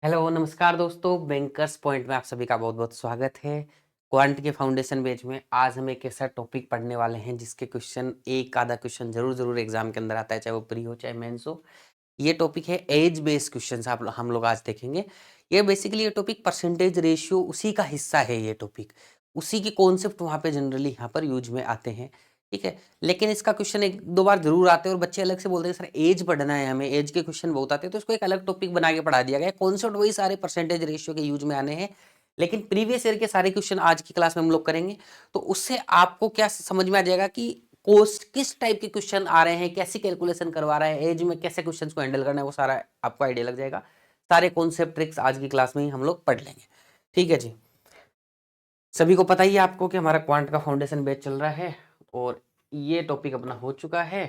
Hello नमस्कार दोस्तों, bankers point में आप सभी का बहुत बहुत स्वागत है। क्वांट के फाउंडेशन बैच में आज हम एक ऐसा टॉपिक पढ़ने वाले हैं जिसके क्वेश्चन एक आधा क्वेश्चन जरूर एग्जाम के अंदर आता है, चाहे वो प्री हो चाहे मेंस हो। ये टॉपिक है एज बेस्ड क्वेश्चन। आप हम लोग आज देखेंगे। ये बेसिकली ये टॉपिक परसेंटेज रेशियो उसी का हिस्सा है। ये टॉपिक उसी के कॉन्सेप्ट वहाँ पे जनरली यहाँ पर यूज में आते हैं, ठीक है। लेकिन इसका क्वेश्चन एक दो बार जरूर आते हैं और बच्चे अलग से बोलते हैं सर एज पढ़ना है, हमें एज के क्वेश्चन बहुत आते हैं, तो इसको एक अलग टॉपिक बना के पढ़ा दिया गया है। कॉन्सेप्ट वही सारे परसेंटेज रेशियो के यूज में आने हैं, लेकिन प्रीवियस ईयर के सारे क्वेश्चन आज की क्लास में हम लोग करेंगे। तो उससे आपको क्या समझ में आ जाएगा कि कोस्ट किस टाइप के क्वेश्चन आ रहे हैं, कैसी कैलकुलेशन करवा रहा है, एज में कैसे क्वेश्चन को हैंडल करना है, वो सारा आपको आइडिया लग जाएगा। सारे कॉन्सेप्ट ट्रिक्स आज की क्लास में ही हम लोग पढ़ लेंगे, ठीक है जी। सभी को पता ही है आपको कि हमारा क्वांट का फाउंडेशन बैच चल रहा है और ये टॉपिक अपना हो चुका है,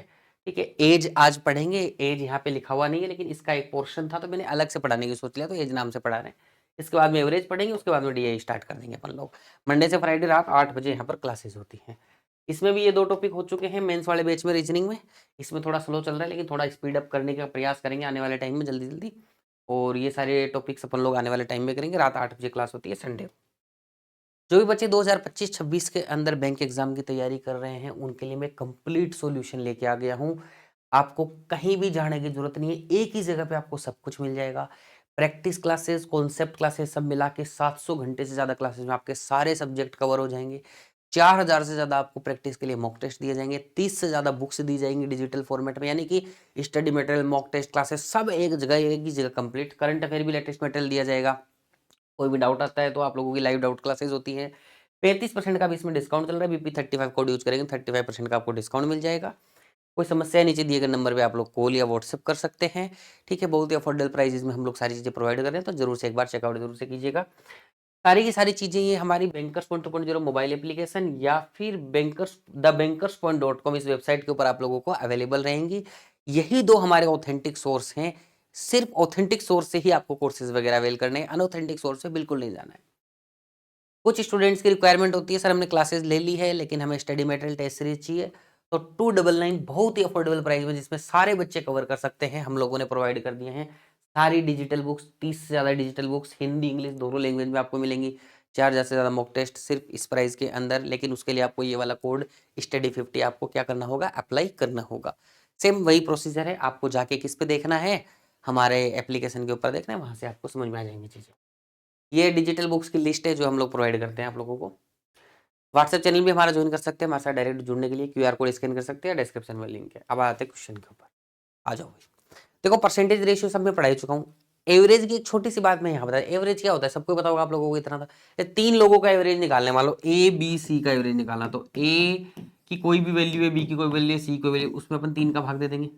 ठीक है। एज आज पढ़ेंगे। एज यहाँ पे लिखा हुआ नहीं है, लेकिन इसका एक पोर्शन था तो मैंने अलग से पढ़ाने की सोच लिया, तो एज नाम से पढ़ा रहे हैं। इसके बाद में एवरेज पढ़ेंगे, उसके बाद में डीआई स्टार्ट कर देंगे अपन लोग। मंडे से फ्राइडे रात 8 बजे यहाँ पर क्लासेस होती हैं। इसमें भी ये दो टॉपिक हो चुके हैं मेंस वाले बैच में, रीजनिंग में। इसमें थोड़ा स्लो चल रहा है, लेकिन थोड़ा स्पीड अप करने का प्रयास करेंगे आने वाले टाइम में जल्दी जल्दी। और ये सारे टॉपिक्स अपन लोग आने वाले टाइम में करेंगे। रात 8 बजे क्लास होती है संडे। जो भी बच्चे 2025-26 के अंदर बैंक एग्जाम की तैयारी कर रहे हैं उनके लिए मैं कंप्लीट सॉल्यूशन लेके आ गया हूं। आपको कहीं भी जाने की जरूरत नहीं है, एक ही जगह पे आपको सब कुछ मिल जाएगा। प्रैक्टिस क्लासेस, कॉन्सेप्ट क्लासेस सब मिला के 700 घंटे से ज्यादा क्लासेस में आपके सारे सब्जेक्ट कवर हो जाएंगे। 4000 से ज्यादा आपको प्रैक्टिस के लिए मॉक टेस्ट दिए जाएंगे। 30 से ज्यादा बुक्स दी जाएंगी डिजिटल फॉर्मेट में, यानी कि study material, mock test classes सब एक ही जगह कंप्लीट। करंट अफेयर भी लेटेस्ट मटेरियल दिया जाएगा। कोई भी डाउट आता है तो आप लोगों की लाइव डाउट क्लासेस होती हैं। 35% का भी इसमें डिस्काउंट चल रहा है। BP35 कोड यूज करेंगे 35% का आपको डिस्काउंट मिल जाएगा। कोई समस्या है, नीचे दिए गए नंबर पे आप लोग कॉल या व्हाट्सएप कर सकते हैं, ठीक है। बहुत ही अफोर्डेबल प्राइसेस में हम लोग सारी चीजें प्रोवाइड कर रहे हैं, तो जरूर से एक बार चेकआउट जरूर से कीजिएगा। सारी की सारी चीजें ये हमारी बैंकर्स पॉइंट 2.0 मोबाइल एप्लीकेशन या फिर bankerspoint.com इस वेबसाइट के ऊपर आप लोगों को अवेलेबल रहेंगी। यही दो हमारे ऑथेंटिक सोर्स हैं। सिर्फ ऑथेंटिक सोर्स से ही आपको कोर्सेज वगैरह अवेल करने हैं, अनऑथेंटिक सोर्स से बिल्कुल नहीं जाना है। कुछ स्टूडेंट्स की रिक्वायरमेंट होती है, सर हमने क्लासेस ले ली है लेकिन हमें स्टडी मटेरियल टेस्ट सीरीज चाहिए, तो 299 बहुत ही अफोर्डेबल प्राइस में जिसमें सारे बच्चे कवर कर सकते हैं, हम लोगों ने प्रोवाइड कर दिए हैं। सारी डिजिटल बुक्स, 30 से ज़्यादा डिजिटल बुक्स हिंदी इंग्लिश दोनों लैंग्वेज में आपको मिलेंगी। 4000 से ज़्यादा मॉक टेस्ट सिर्फ इस प्राइस के अंदर, लेकिन उसके लिए आपको ये वाला कोड STUDY50 आपको क्या करना होगा, अप्लाई करना होगा। सेम वही प्रोसीजर है, आपको जाके किस पे देखना है, हमारे एप्लीकेशन के ऊपर देखना है, वहाँ से आपको समझ में आ जाएंगी चीज़ें। ये डिजिटल बुक्स की लिस्ट है जो हम लोग प्रोवाइड करते हैं आप लोगों को। व्हाट्सएप चैनल भी हमारा ज्वाइन कर सकते हैं, हमारे साथ डायरेक्ट जुड़ने के लिए QR कोड स्कैन कर सकते हैं, डिस्क्रिप्शन में लिंक है। अब आते हैं क्वेश्चन के ऊपर, आ जाओ भाई। देखो परसेंटेज रेशियो सब मैं पढ़ा ही चुका हूँ। एवरेज की एक छोटी सी बात मैं यहाँ बता, एवरेज क्या होता है सबको पता होगा आप लोगों को, इतना था। ये 3 लोगों का एवरेज निकालने, मान लो ABC का एवरेज निकालना, तो A की कोई भी वैल्यू है, B की कोई वैल्यू है, C कोई वैल्यू, उसमें अपन 3 का भाग दे देंगे।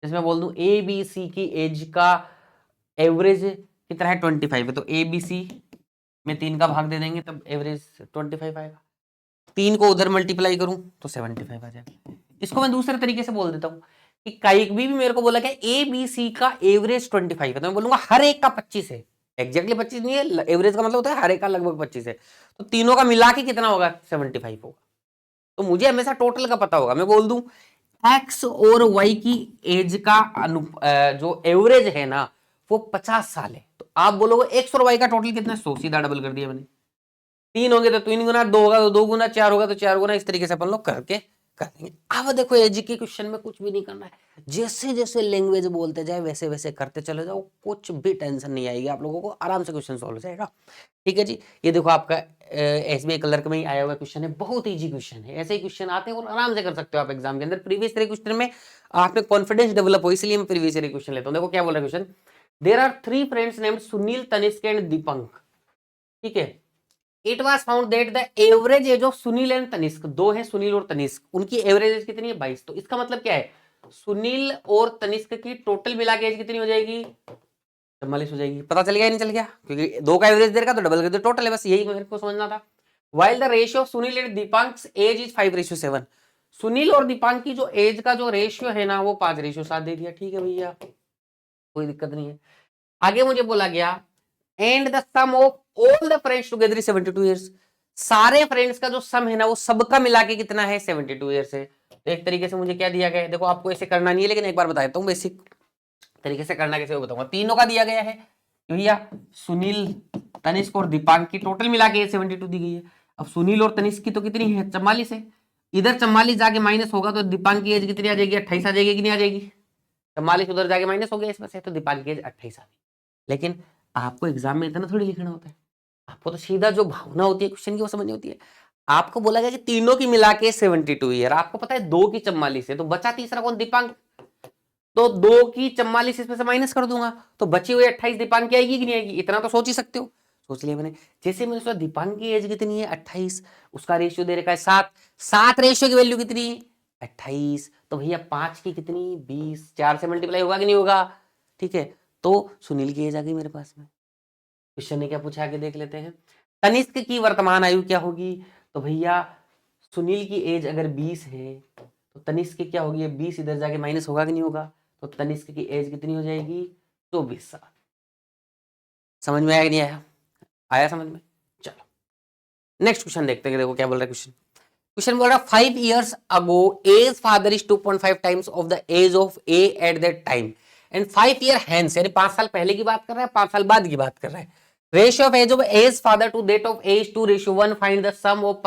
जैसे मैं बोल दूं ABC की एज का एवरेज कितना है, 25 है, तो ABC में 3 का भाग दे देंगे तब एवरेज 25 आएगा। 3 को उधर मल्टीप्लाई करूं तो 75 आ जाएगा। इसको मैं दूसरे तरीके से बोल देता हूं कि कहीं भी मेरे को बोला कि ABC का एवरेज 25 है, तो मैं बोलूंगा हर एक का 25 है। एग्जैक्टली 25 नहीं है, एवरेज का मतलब होता है हर एक का लगभग 25 है, तो तीनों का मिला के कितना होगा, 75 होगा। तो मुझे हमेशा टोटल का पता होगा, मैं बोल दूं X और Y की एज का जो एवरेज है ना वो 50 साल है, तो आप बोलोगे X और Y का टोटल कितना है, 100, सीधा डबल कर दिया मैंने। 3 होंगे तो 3 गुना, 2 होगा तो 2 गुना, 4 होगा तो 4 गुना, इस तरीके से अपन लोग करके कर देंगे। अब देखो एज के क्वेश्चन में कुछ भी नहीं करना है, जैसे जैसे लैंग्वेज बोलते जाए वैसे वैसे करते चले जाओ, कुछ भी टेंशन नहीं आएगी आप लोगों को, आराम से क्वेश्चन सॉल्व हो जाएगा, ठीक है जी। ये देखो आपका SBI क्लर्क में ही आया हुआ क्वेश्चन है, बहुत ईजी क्वेश्चन है। ऐसे ही क्वेश्चन आते हैं और आराम से कर सकते हो आप एग्जाम के अंदर। प्रीवियस ईयर क्वेश्चन में आप में कॉन्फिडेंस डेवलप हो, इसलिए मैं प्रीवियस ईयर क्वेश्चन लेता हूं। देखो क्या बोल रहा है question, there are 3 friends named Sunil, Tanishk and Deepank, ठीक है। It was found that the average age of Sunil and Tanishk, दो है सुनील और तनिष्क, उनकी एवरेज एज कितनी है, 22। तो इसका मतलब क्या है, सुनील और तनिष्क की टोटल मिला के एज कितनी हो जाएगी, 44 हो जाएगी। पता चल गया नहीं चल गया, क्योंकि 2 का एवरेज दे रखा तो डबल कर दो, टोटल है, बस यही मेरे को समझना था। While the ratio of Sunil and Deepank age is 5:7, Sunil और दीपांक की जो एज का जो रेशियो है ना वो 5:7 दे दिया, ठीक है भैया, कोई दिक्कत नहीं है। आगे मुझे बोला गया and the sum of all the friends together 72 years, सारे फ्रेंड्स का जो सम है ना वो सबका मिला के कितना है, 72 ईयर्स है। तो एक तरीके से मुझे क्या दिया गया है, देखो आपको ऐसे करना नहीं है, लेकिन एक बार बता देता हूँ बेसिक तरीके से करना कैसे वो बताऊंगा। तीनों का दिया गया है, भैया सुनील, तनिष्क और दीपांक की टोटल मिला के 72 दी गई है। अब सुनील और तनिष्क की तो कितनी है, 44 है। इधर 44 जाके माइनस होगा तो दीपांक की एज कितनी आ जाएगी, 28 आ जाएगी कि नहीं आ जाएगी। 44 उधर जाके माइनस हो गया इसमें से, तो दीपांक की एज 28 आ गई। लेकिन आपको एग्जाम में इतना थोड़ी लिखना होता है, आपको तो सीधा जो भावना होती है क्वेश्चन की वो समझनी होती है। आपको बोला गया कि तीनों की मिला के 72 ईयर, आपको पता है 2 की 44 है, तो बचा तीसरा कौन, दीपांक। तो 2 की 44 इसमें से माइनस कर दूंगा तो बची हुई 28 दीपांक की आएगी कि नहीं आएगी, इतना तो सोच ही सकते हो। सोच लिया मैंने। जैसे मैंने सोचा दीपांक की एज कितनी है 28, उसका रेशियो दे रखा है 7, 7 रेशियो की वैल्यू कितनी 28, तो भैया 5 की कितनी 20, 4 से मल्टीप्लाई होगा कि नहीं होगा। ठीक है, तो सुनील की एज आ गई मेरे पास में। क्वेश्चन ने क्या पूछा आगे देख लेते हैं। तनिष्क की वर्तमान आयु क्या होगी, तो भैया सुनील की एज अगर 20 है तो तनिष्क की क्या होगी, 20 इधर जाके माइनस होगा कि नहीं होगा, तो तनिष्क की एज कितनी हो जाएगी 24 साल। समझ में आया कि नहीं आया, आया समझ में। चलो नेक्स्ट क्वेश्चन देखते हैं, देखो क्या बोल रहा है क्वेश्चन। क्वेश्चन बोल रहा है 5 years ago A's father is 2.5 times of the age of A at that time and 5 year hence, यानी 5 साल पहले की बात कर रहा है, 5 साल बाद की बात कर रहा है। Ratio of age of A's father to that of A is 2:1, find the sum of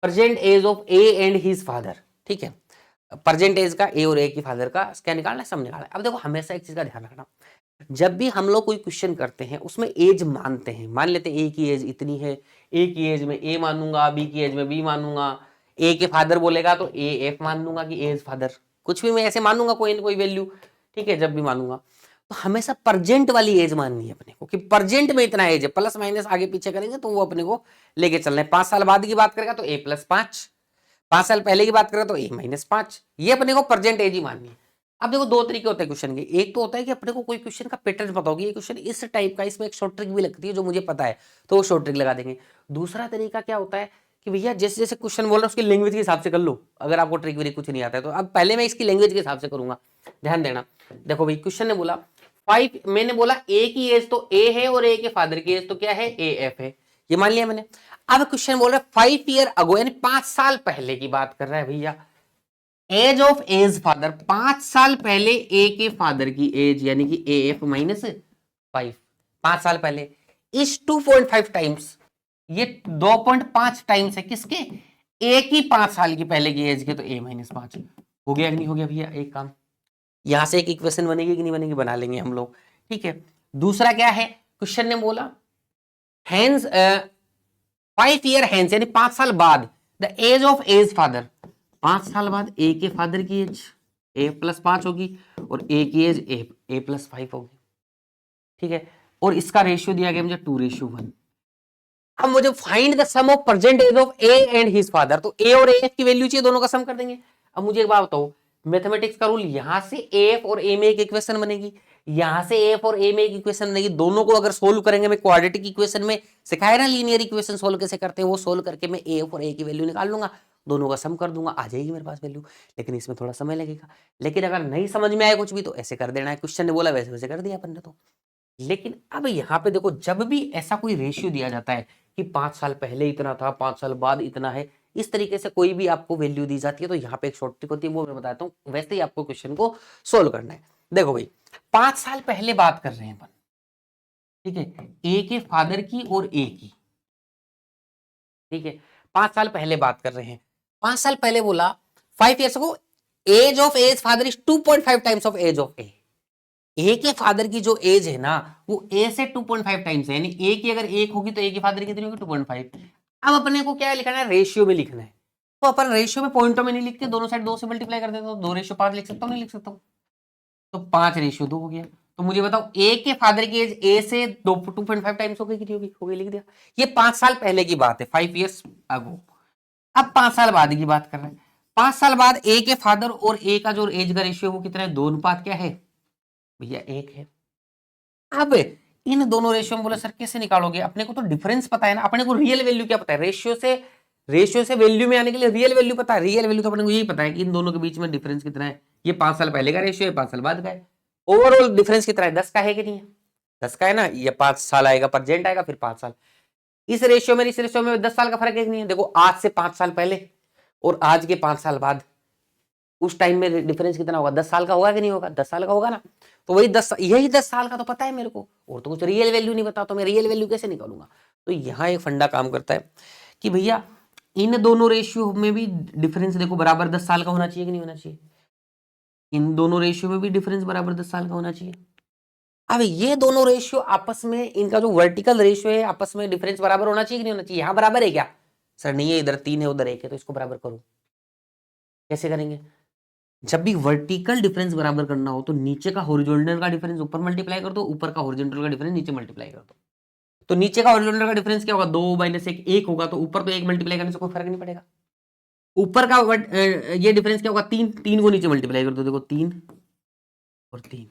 present age of A and his father. ठीक है, प्रेजेंट एज का A और A की फादर का क्या निकालना है, सम निकालना है। अब देखो हमेशा एक चीज का ध्यान रखना, जब भी हम लोग कोई क्वेश्चन करते हैं उसमें एज मानते हैं, मान लेते हैं ए की एज इतनी है, ए की एज में ए मानूंगा, बी की एज में बी मानूंगा, ए के फादर बोलेगा तो ए एफ मान लूंगा कि एज फादर, कुछ भी मैं ऐसे मानूंगा कोई ना कोई वैल्यू। ठीक है, जब भी मानूंगा तो हमेशा प्रेजेंट वाली एज माननी है अपने को, कि प्रेजेंट में इतना एज है, प्लस माइनस आगे पीछे करेंगे तो वो अपने को लेके चलना है। 5 साल बाद की बात करेगा तो ए प्लस 5, 5 साल पहले की बात करें तो ए माइनस 5, ये अपने को प्रेजेंट एज ही माननी है। अब देखो दो तरीके होते हैं क्वेश्चन के, एक तो होता है कि अपने को कोई क्वेश्चन का पैटर्न पता होगी, ये क्वेश्चन इस टाइप का, इसमें एक शॉर्ट ट्रिक भी लगती है जो मुझे पता है तो वो शॉर्ट ट्रिक लगा देंगे। दूसरा तरीका क्या होता है कि भैया जैसे जैसे क्वेश्चन बोल रहा है उसकी लैंग्वेज के हिसाब से कर लो, अगर आपको ट्रिक व्रिक कुछ नहीं आता है तो। अब पहले मैं इसकी लैंग्वेज के हिसाब से करूंगा, ध्यान देना। देखो भाई क्वेश्चन ने बोला 5, मैंने बोला ए की एज तो ए है और ए के फादर की एज तो क्या है ए एफ है, ये मान लिया मैंने। अब क्वेश्चन बोल रहा है 5 ईयर अगो, यानी 5 साल पहले की बात कर रहा है भैया। एज ऑफ एज फादर, 5 साल पहले ए के फादर की एज यानी कि ए एफ माइनस 5, 5 साल पहले इस 2.5 टाइम्स, ये 2.5 टाइम्स है किसके, ए की 5 साल की पहले की एज के, तो ए माइनस 5 हो गया कि नहीं हो गया भैया। एक काम यहां से एक इक्वेशन बनेगी कि नहीं बनेगी, बना लेंगे हम लोग। ठीक है, दूसरा क्या है, क्वेश्चन ने बोला हैंस 5 ईयर हैंस, यानी 5 साल बाद the age of as father, 5 साल बाद ए के फादर की एज ए प्लस 5 होगी और ए की एज ए प्लस 5 होगी। ठीक है, और इसका रेशियो दिया गया मुझे 2:1। अब मुझे find the sum of present age of A and his father, तो ए और ए की वैल्यू चाहिए, दोनों का सम कर देंगे। अब मुझे एक बात बताओ, मैथमेटिक्स का रूल, यहां से एफ और ए में एक इक्वेशन बनेगी, यहां से एफ और ए में एक इक्वेशन बनेगी, दोनों को अगर सोल्व करेंगे, मैं क्वाड्रेटिक इक्वेशन में सिखाया ना लीनियर इक्वेशन सोल्व कैसे करते हैं, वो सोल्व करके मैं एफ और ए की वैल्यू निकाल लूंगा, दोनों का सम कर दूंगा, आ जाएगी मेरे पास वैल्यू। लेकिन इसमें थोड़ा समय लगेगा, लेकिन अगर नहीं समझ में आए कुछ भी तो ऐसे कर देना है, क्वेश्चन ने बोला वैसे वैसे कर दिया अपन ने तो। लेकिन अब यहाँ पे देखो, जब भी ऐसा कोई रेशियो दिया जाता है कि 5 साल पहले इतना था, 5 साल बाद इतना है, इस तरीके से कोई भी आपको वैल्यू दी जाती है तो यहाँ पे एक शॉर्ट ट्रिक होती है, वो मैं बताता हूँ, वैसे ही आपको क्वेश्चन को सोल्व करना है। देखो भाई 5 साल पहले बात कर रहे हैं अपन, ठीक है, ए के फादर की और ए की। ठीक है, 5 साल पहले बात कर रहे हैं, 5 साल पहले बोला 5 ईयर्स को age of as father is 2.5 times of age of A. A के फादर की जो एज है ना वो ए से 2.5 टाइम्स है, यानी ए की अगर 1 होगी तो ए की फादर कितनी होगी 2.5। अब अपने को क्या लिखना है, रेशियो में लिखना है, तो अपन रेशियो में पॉइंटों में नहीं लिखते, दोनों साइड 2 से मल्टीप्लाई कर देते हो, 2:5 लिख सकता हूँ, नहीं लिख सकता हूँ, तो 5:2 हो गया। तो मुझे बताओ ए के फादर की एज ए से 2.5 टाइम्स हो गई, कितनी होगी, हो गई, लिख दिया। ये 5 साल पहले की बात है, 5 ईयर्स अगो। अब 5 साल बाद की बात कर रहे हैं, 5 साल बाद ए के फादर और ए का जो एज का रेशियो वो कितना है, 2 अनुपात क्या है भैया 1 है। अब इन दोनों रेशियो में बोला सर कैसे निकालोगे, अपने को तो डिफरेंस पता है ना, अपने को रियल वैल्यू क्या पता है, रेशियो से वैल्यू में आने के लिए रियल वैल्यू पता है, रियल वैल्यू तो अपने को यही पता है कि इन दोनों के बीच में डिफरेंस कितना है, ये 5 साल पहले का रेशियो है, 5 साल बाद का है, ओवरऑल डिफरेंस कितना है, 10 का है कि नहीं है, 10 का है ना, ये 5 साल आएगा प्रेजेंट आएगा, फिर 5 साल, इस रेशियो में 10 साल का फर्क है कि नहीं है। देखो आज से 5 साल पहले और आज के 5 साल बाद उस टाइम में डिफरेंस कितना होगा, 10 साल का होगा कि नहीं होगा, 10 साल का होगा ना। तो वही 10, यही 10 साल का तो पता है मेरे को, और तो कुछ रियल वैल्यू नहीं पता, तो मैं रियल वैल्यू कैसे निकालूंगा। तो यहाँ एक फंडा काम करता है कि भैया इन दोनों रेशियो में भी डिफरेंस देखो बराबर 10 साल का होना चाहिए कि नहीं होना चाहिए, इन दोनों रेशियो में भी डिफरेंस बराबर 10 साल का होना चाहिए। अब ये दोनों रेशियो आपस में, इनका जो वर्टिकल रेशियो है आपस में डिफरेंस बराबर होना चाहिए कि नहीं होना चाहिए। यहाँ बराबर है क्या, सर नहीं है, इधर 3 है उधर 1 है, तो इसको बराबर करो। कैसे करेंगे, जब भी वर्टिकल डिफरेंस बराबर करना हो तो नीचे का हॉरिजॉन्टल का डिफरेंस ऊपर मल्टीप्लाई कर दो, ऊपर का हॉरिजॉन्टल का डिफरेंस नीचे मल्टीप्लाई कर दो। तो नीचे का हॉरिजॉन्टल का डिफरेंस क्या होगा, 2 माइनस 1 1 होगा, तो ऊपर तो 1 मल्टीप्लाई करने से कोई फर्क नहीं पड़ेगा। ऊपर का ये डिफरेंस क्या होगा, 3, 3 को नीचे मल्टीप्लाई कर दो, देखो 3 और 3,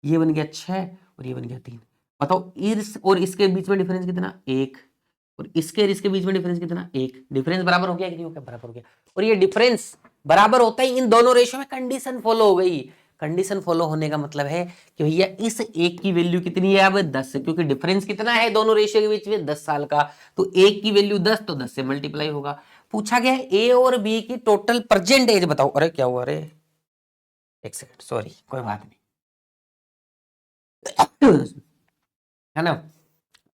ये बन गया 6 और ये बन गया 3। बताओ इस और इसके बीच में डिफरेंस कितना, 1, और इसके बीच में डिफरेंस कितना, 1। डिफरेंस बराबर हो गया कि नहीं हो गया, बराबर हो गया। और ये डिफरेंस बराबर होता ही इन दोनों रेशियो में कंडीशन फॉलो हो गई। कंडीशन फॉलो होने का मतलब है कि भैया इस एक की वैल्यू कितनी है, अब 10 है, क्योंकि डिफरेंस कितना है दोनों रेशियो के बीच में, 10 साल का। तो एक की वैल्यू 10, तो 10 से मल्टीप्लाई होगा। पूछा गया है ए और बी की टोटल प्रेजेंट एज बताओ। अरे क्या हुआ, अरे एक सेकंड, सॉरी, कोई बात नहीं, है ना।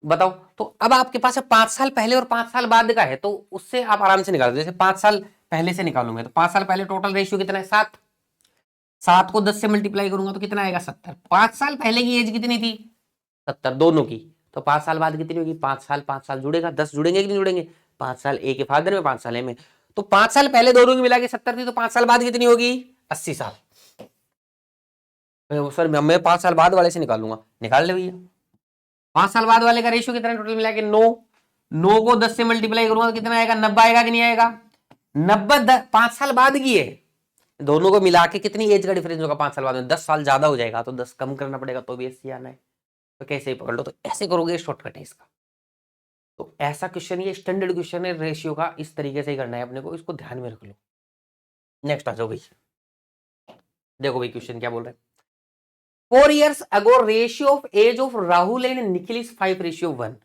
बताओ, तो अब आपके पास 5 साल पहले और 5 साल बाद का है, तो उससे आप आराम से निकाल दो। जैसे 5 साल पहले से निकालूंगे तो 5 साल पहले टोटल रेशियो कितना है, 7। 7 को 10 से मल्टीप्लाई करूंगा तो कितना आएगा, 70। 5 साल पहले की एज कितनी थी, 70 दोनों की। तो 5 साल बाद कितनी होगी, 5 साल जुड़ेगा, 10 जुड़ेंगे कि नहीं जुड़ेंगे, 5 साल ए के फादर में, 5 साल ए में। तो 5 साल पहले दोनों की मिला के 70 थी, तो 5 साल बाद कितनी होगी, 80 साल। सर मैं 5 साल बाद वाले से निकालूंगा, निकाल ले भैया। 5 साल बाद वाले का रेशियो कितना टोटल मिला के 9। 9 को 10 से मल्टीप्लाई करूंगा तो कितना आएगा, 90 आएगा कि नहीं आएगा। 90 5 साल बाद की है, दोनों को मिला के कितनी एज का डिफरेंस होगा 5 साल बाद में, 10 साल ज्यादा हो जाएगा, तो 10 कम करना पड़ेगा, तो भी ऐसे आना है। तो कैसे ही पकड़ लो, तो ऐसे करोगे, शॉर्टकट है इसका। तो ऐसा क्वेश्चन, ये स्टैंडर्ड क्वेश्चन है रेशियो का, इस तरीके से ही करना है अपने को, इसको ध्यान में रख लो। नेक्स्ट आ जाओ भाई, देखो भाई क्वेश्चन क्या बोल रहे हैं। 4 years ago ratio of age of Rahul and Nikhil is 5:1।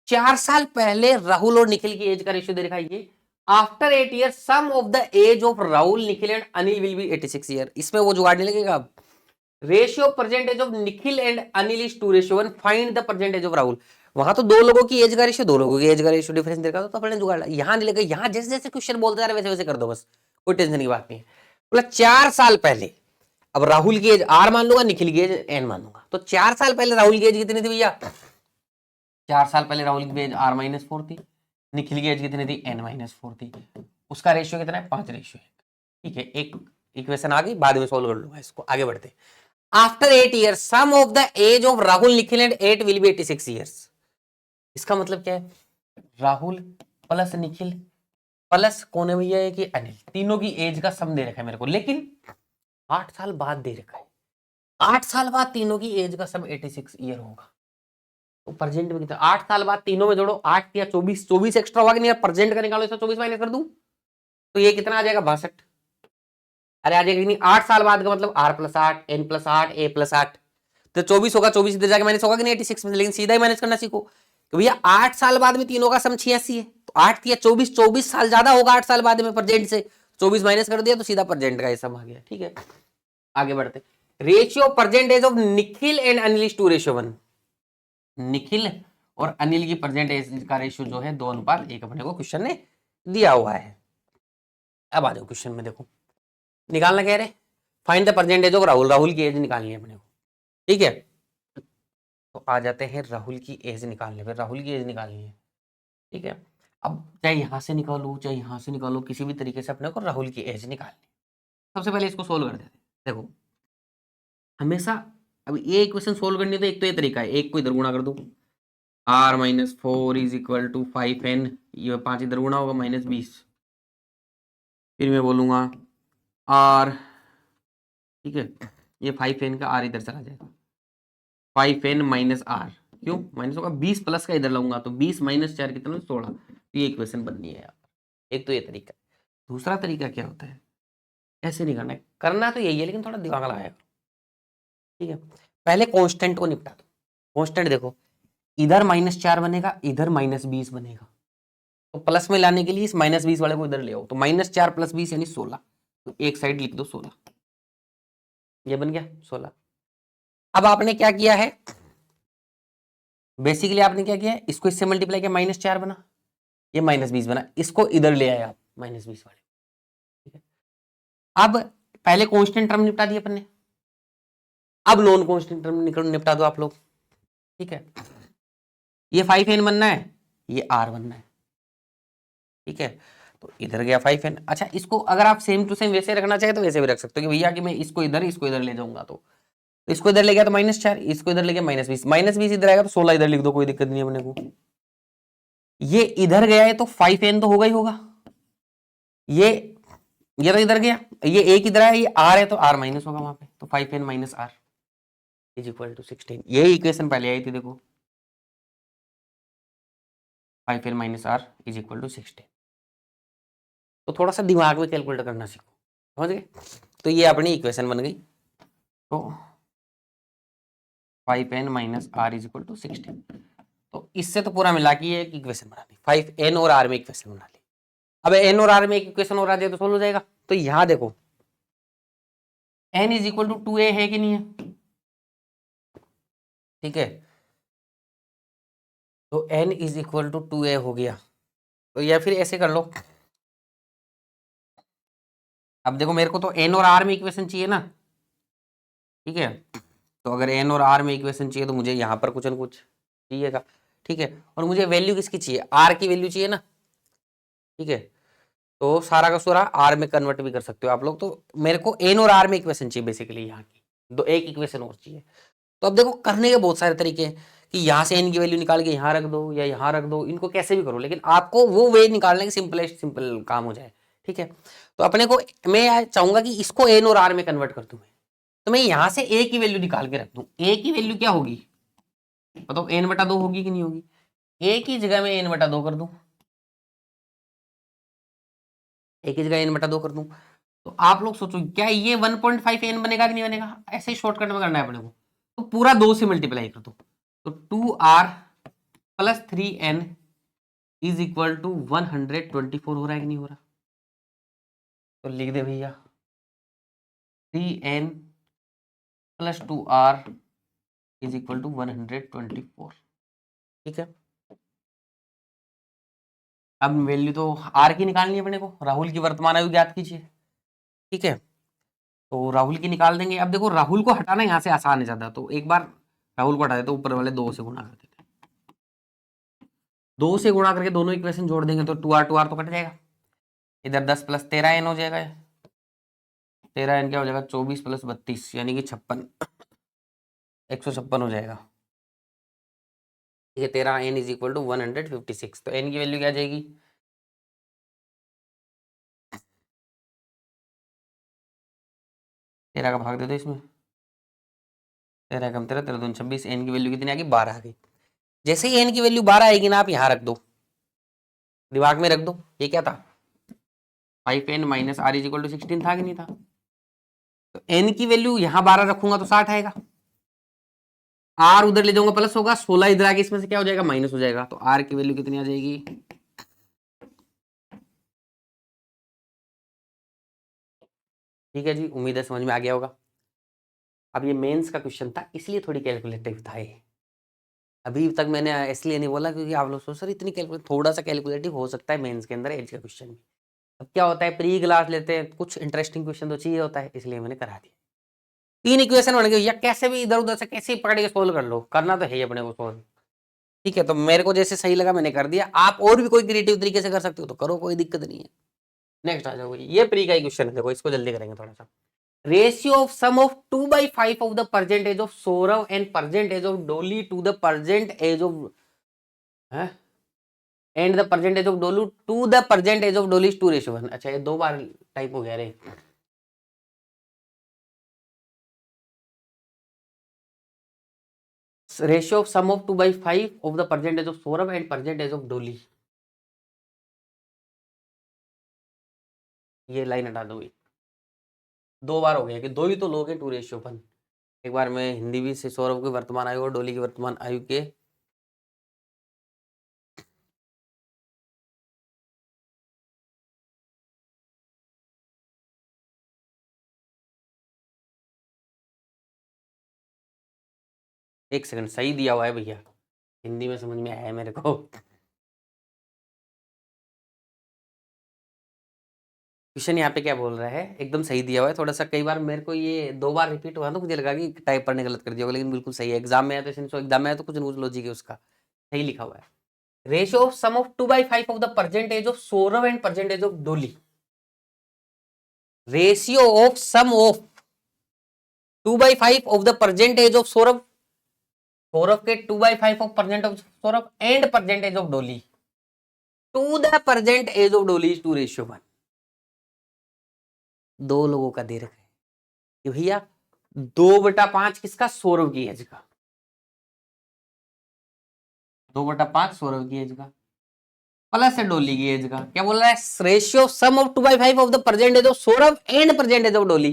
4 साल पहले राहुल और निखिल की एज का रेशियो दे रखा है ये। After 8 years sum of the age of Rahul Nikhil and Anil will be 86 year. इसमें वो जुगाड़ने लगेगा अब। Ratio percentage of Nikhil and Anil is 2:1, find the percentage of Rahul. वहां तो दो लोगों की एज का रेशियो, दो लोगों की एज का रेशियो डिफरेंस देखा, तो अपने जुगाड़ यहां नहीं लगेगा। यहां जैसे जैसे क्वेश्चन बोलते जा रहे वैसे वैसे कर दो बस, कोई टेंशन की बात नहीं है। बोला 4 साल पहले, अब राहुल की एज आर मान लूंगा, निखिल की एज एन मान लूंगा। तो 4 साल पहले राहुल की एज कितनी थी भैया, 4 साल पहले राहुल की एज R-4 थी, निखिल की एज कितनी थी, N-4 थी। उसका रेशियो कितना है, 5:1। ठीक है, एक इक्वेशन आ गई, बाद में सोल्व कर लूंगा इसको, आगे बढ़ते। After 8 years sum of the age of Rahul Nikhil and 8 will be 86 years। इसका मतलब क्या है, राहुल प्लस निखिल प्लस कौन है भैया, कि अनिल, तीनों की एज का सम दे रखा है मेरे को, लेकिन 8 साल बाद दे रखा है। 8 साल बाद तीनों की एज का सम 86 ईयर होगा। तो प्रेजेंट में कितना, 8 साल बाद तीनों में जोड़ो, 8 या 24, 24 एक्स्ट्रा होगा कि नहीं, प्रेजेंट का निकालो, इसमें 24 माइनस कर दूं तो ये कितना आ जाएगा, 62। अरे आ जाएगा नहीं, 8 साल बाद का मतलब R+8 N+8 A+8, तो 24 होगा, 24 इधर जाके माइनस होगा कि नहीं 86 में, लेकिन सीधा ही माइनस करना सीखो। तो भैया 8 साल बाद में तीनों का सम 86 है, तो 8 या 24, 24 साल ज्यादा होगा 8 साल बाद में प्रेजेंट से, 24 माइनस कर दिया तो सीधा प्रेजेंट का ये सम आ गया। ठीक है, आगे बढ़ते। Ratio percentage of Nikhil and Anil is 2:1। Nikhil और अनिल की परसेंटेज का रेशियो जो है 2:1 अपने को क्वेश्चन ने दिया हुआ है। अब आ जाओ क्वेश्चन में, देखो निकालना कह रहे, find the percentage of Rahul, Rahul की एज निकालनी है अपने को। ठीक है, तो आ जाते हैं राहुल की एज निकालने पे, राहुल की एज निकालनी है। ठीक है, अब चाहे यहां से निकालो चाहे यहां से निकालो, किसी भी तरीके से अपने को राहुल की एज निकालनी है। सबसे पहले इसको सोल्व कर देते हैं। देखो हमेशा, अब ये इक्वेशन सोल्व करनी है तो एक तो ये तरीका है, एक को इधर गुणा कर दो, R-4 is equal to 5n, ये 5 इधर गुणा होगा -20, फिर मैं बोलूंगा R, ठीक है, ये 5n का R इधर चला जाएगा, 5n माइनस R, क्यों माइनस होगा, 20 प्लस का इधर लाऊंगा तो 20 माइनस 4 कितना, 16। तो ये इक्वेशन बननी है यार, एक तो ये तरीका। दूसरा तरीका क्या होता है, ऐसे नहीं करना है, करना तो यही है लेकिन थोड़ा दिमाग लगाएगा। ठीक है, पहले कांस्टेंट को निपटा दो। कांस्टेंट देखो, इधर -4 बनेगा, इधर -20 बनेगा, तो प्लस में लाने के लिए इस -20 वाले को इधर ले आओ, तो -4 + 20 यानी 16। तो एक साइड लिख दो 16, ये बन गया 16। अब आपने क्या किया है, बेसिकली आपने क्या किया है, इसको इससे मल्टीप्लाई किया, -4 बना, ये -20 बना, इसको इधर ले आए आप -20 वाले, ठीक है। अब पहले कांस्टेंट टर्म निपटा दिए अपन ने, अब नॉन कांस्टेंट टर्म निपटा दो आप लोग, ठीक है। ये 5n बनना है, ये r बनना है, ठीक है। तो इधर गया 5n। अच्छा, इसको अगर आप सेम टू सेम वैसे रखना चाहे तो वैसे भी रख सकते हो कि भैया कि मैं इसको इधर ले जाऊंगा, तो इसको इधर ले गया तो -4, इसको इधर ले गया -20, -20 इधर आएगा तो 16 इधर लिख दो, कोई दिक्कत नहीं है अपने को। ये इधर गया है तो 5n तो होगा ही होगा, ये तो इधर गया, ये एक इधर आया, ये r है तो r माइनस होगा वहां पे, तो 5n - r is equal to 16। यही इक्वेशन पहले आई थी देखो, 5n - r is equal to 16। तो थोड़ा सा दिमाग में कैलकुलेट करना सीखो, समझ गए। तो ये अपनी इक्वेशन बन गई, तो 5n - r is equal to 16। तो इससे तो पूरा मिला के एक इक्वेशन बना ली, 5n और r में इक्वेशन बना ली। अब n और r में एक इक्वेशन और आ जाए तो सोल्व हो जाएगा। तो यहां देखो n is equal to 2a है कि नहीं है, ठीक है। तो n is equal to 2a हो गया। तो या फिर ऐसे कर लो, अब देखो मेरे को तो n और r में इक्वेशन चाहिए ना, ठीक है। तो अगर n और r में इक्वेशन चाहिए तो मुझे यहाँ पर कुछ न कुछ चाहिएगा, ठीक है। और मुझे वैल्यू किसकी चाहिए, r की वैल्यू चाहिए ना, ठीक है। तो सारा का सारा r में कन्वर्ट भी कर सकते हो आप लोग। तो मेरे को n और r में इक्वेशन चाहिए बेसिकली, यहाँ की दो एक इक्वेशन और चाहिए। तो अब देखो करने के बहुत सारे तरीके हैं कि यहाँ से n की वैल्यू निकाल के यहाँ रख दो या यहाँ रख दो, इनको कैसे भी करो, लेकिन आपको वो वे निकालने की सिंपलेस्ट सिंपल काम हो जाए, ठीक है। तो अपने को मैं चाहूंगा कि इसको n और r में कन्वर्ट कर दूं मैं, तो मैं यहाँ से a की वैल्यू निकाल के रख दूं। a की वैल्यू क्या होगी बताओ, n/2 होगी कि नहीं होगी। a की जगह में n/2 कर दूं, a की जगह n/2 कर दूं। तो आप लोग सोचो क्या ये 1.5n बनेगा कि नहीं बनेगा, ऐसे ही शॉर्टकट में करना है अपने को। तो पूरा 2 से मल्टीप्लाई कर दो, तो 2r + 3n is equal to 124 हो रहा है कि नहीं हो रहा। तो लिख दे भैया 3n + 2r is equal to 124, ठीक है। अब वैल्यू तो r की निकालनी है अपने को, राहुल की वर्तमान आयु ज्ञात कीजिए, ठीक है। तो राहुल की निकाल देंगे। अब देखो राहुल को हटाना यहाँ से आसान है ज्यादा, तो एक बार राहुल को हटा देते, ऊपर वाले 2 से गुणा कर देते, 2 से गुणा करके दोनों इक्वेशन जोड़ देंगे तो 2r तो कट जाएगा, इधर 10 + 13n हो जाएगा, 13n क्या हो जाएगा 24 + 32 यानी कि 56, 156 हो जाएगा, ठीक है। 13n is equal to 156। तो n की वैल्यू क्या आ जाएगी, 13 का भाग दे दो इसमें, 13 कम 13, 13 दूनी 26, n की वैल्यू कितनी आ गई 12 आ गई। जैसे ही n की वैल्यू 12 आएगी ना, आप यहाँ रख दो, दिमाग में रख दो, ये क्या था 5n - r is equal to 16 था कि नहीं था। तो n की वैल्यू यहाँ 12 रखूंगा तो 60 आएगा, r उधर ले जाऊंगा प्लस होगा, 16 इधर आगे इसमें से क्या हो जाएगा माइनस हो जाएगा। तो r की वैल्यू कितनी आ जाएगी, ठीक है जी, उम्मीद है समझ में आ गया होगा। अब ये मेंस का क्वेश्चन था इसलिए थोड़ी कैलकुलेटिव था ये, अभी तक मैंने इसलिए नहीं बोला क्योंकि आप लोग सोच सर इतनी कैलकुलेट, थोड़ा सा कैलकुलेटिव हो सकता है मेंस के अंदर एज का क्वेश्चन भी। अब क्या होता है प्री क्लास लेते हैं, कुछ इंटरेस्टिंग क्वेश्चन तो चाहिए होता है, इसलिए मैंने करा दिया। 3 इक्वेशन बन गई, या कैसे भी इधर उधर से कैसे भी पकड़ के सोल्व कर लो, करना तो है ही अपने को सोल्व, ठीक है। तो मेरे को जैसे सही लगा मैंने कर दिया, आप और भी कोई क्रिएटिव तरीके से कर सकते हो तो करो, कोई दिक्कत नहीं है। नेक्स्ट आ जाओ, ये प्री का क्वेश्चन है, देखो इसको जल्दी करेंगे थोड़ा सा। Ratio of sum of 2/5 of the percentage of Saurav and percentage of Dolly to the percentage of and the percentage of Dolu to the percentage of Dolly 2:1। अच्छा ये 2 बार टाइप हो गया रे। Ratio of sum of 2/5 of the percentage of Saurabh and percentage of Dolly, ये line हटा दो, 2 बार हो गया कि 2 ही तो लोग हैं 2:1। एक बार मैं हिंदी भी से सौरभ की वर्तमान आयु और डोली की वर्तमान आयु के एक सेकंड, सही दिया हुआ है भैया, हिंदी में समझ में आया है मेरे को। क्वेश्चन यहाँ पे क्या बोल रहा है, एकदम सही दिया हुआ है। थोड़ा सा कई बार मेरे को ये 2 बार रिपीट हुआ तो मुझे लगा कि टाइप पढ़ने गलत कर दिया होगा, लेकिन बिल्कुल सही है। एग्जाम में आया तो एग्जाम में आया तो कुछ न्यूज लॉजिक है उसका, सही लिखा हुआ है। Ratio of sum of 2/5 of the percentage of Saurabh and percentage of Dolly. Ratio of sum of 2/5 of the percentage of Saurabh, Saurabh के 2/5 of percent of Saurabh and percentage of Dolly to the percentage of Dolly is 2:1। दो लोगों का दे रखा है कि भैया 2/5 किसका, सौरभ की एज का, 2/5 सौरभ की एज का प्लस डोली की एज का। क्या बोल रहा है, ratio sum of 2/5 of the percentage of Saurabh and percentage of Dolly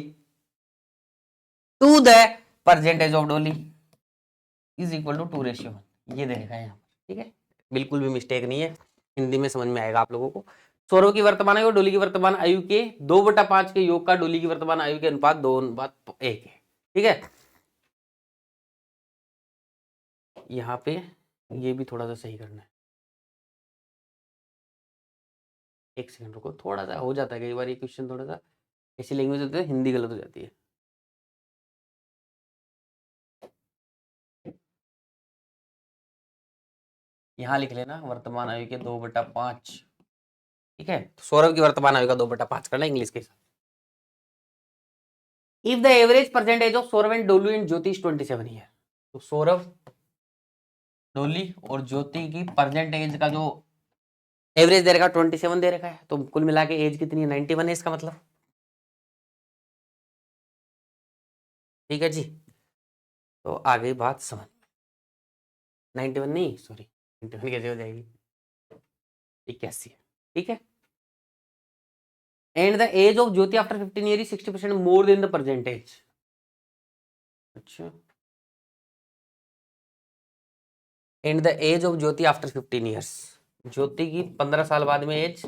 to the percentage of Dolly is equal to 2:1। ये देखा है यहाँ पर, ठीक है, बिल्कुल भी मिस्टेक नहीं है, हिंदी में समझ में आएगा आप लोगों को। सौरभ की वर्तमान आयु और डोली की वर्तमान आयु के 2/5 के योग का डोली की वर्तमान आयु के अनुपात 2:1 है, ठीक है। यहाँ पे ये भी थोड़ा सा सही करना है, एक सेकंड रुको, थोड़ा सा हो जाता है कई बार ये क्वेश्चन, थोड़ा सा ऐसी लैंग्वेज होती है हिंदी गलत हो जाती है। यहाँ लिख लेना वर्तमान आयु के 2/5, ठीक है। तो सौरभ की वर्तमान आयु का 2/5 करना इंग्लिश के साथ। If the average percentage of Saurabh and Dolu and Jyoti 27 year, तो सौरभ, डोली और ज्योति की परसेंटेज का जो एवरेज दे रखा है 27 दे रखा है, तो कुल मिला के एज कितनी है, 91 है इसका मतलब, ठीक है जी। तो आ गई बात समझ, 91 नहीं, सॉरी 91 कैसे हो जाएगी, 81 है, ठीक है। And the age of Jyoti after 15 year is 60% more than the percentage. अच्छा, and the age of Jyoti after 15 years, Jyoti की 15 साल बाद में age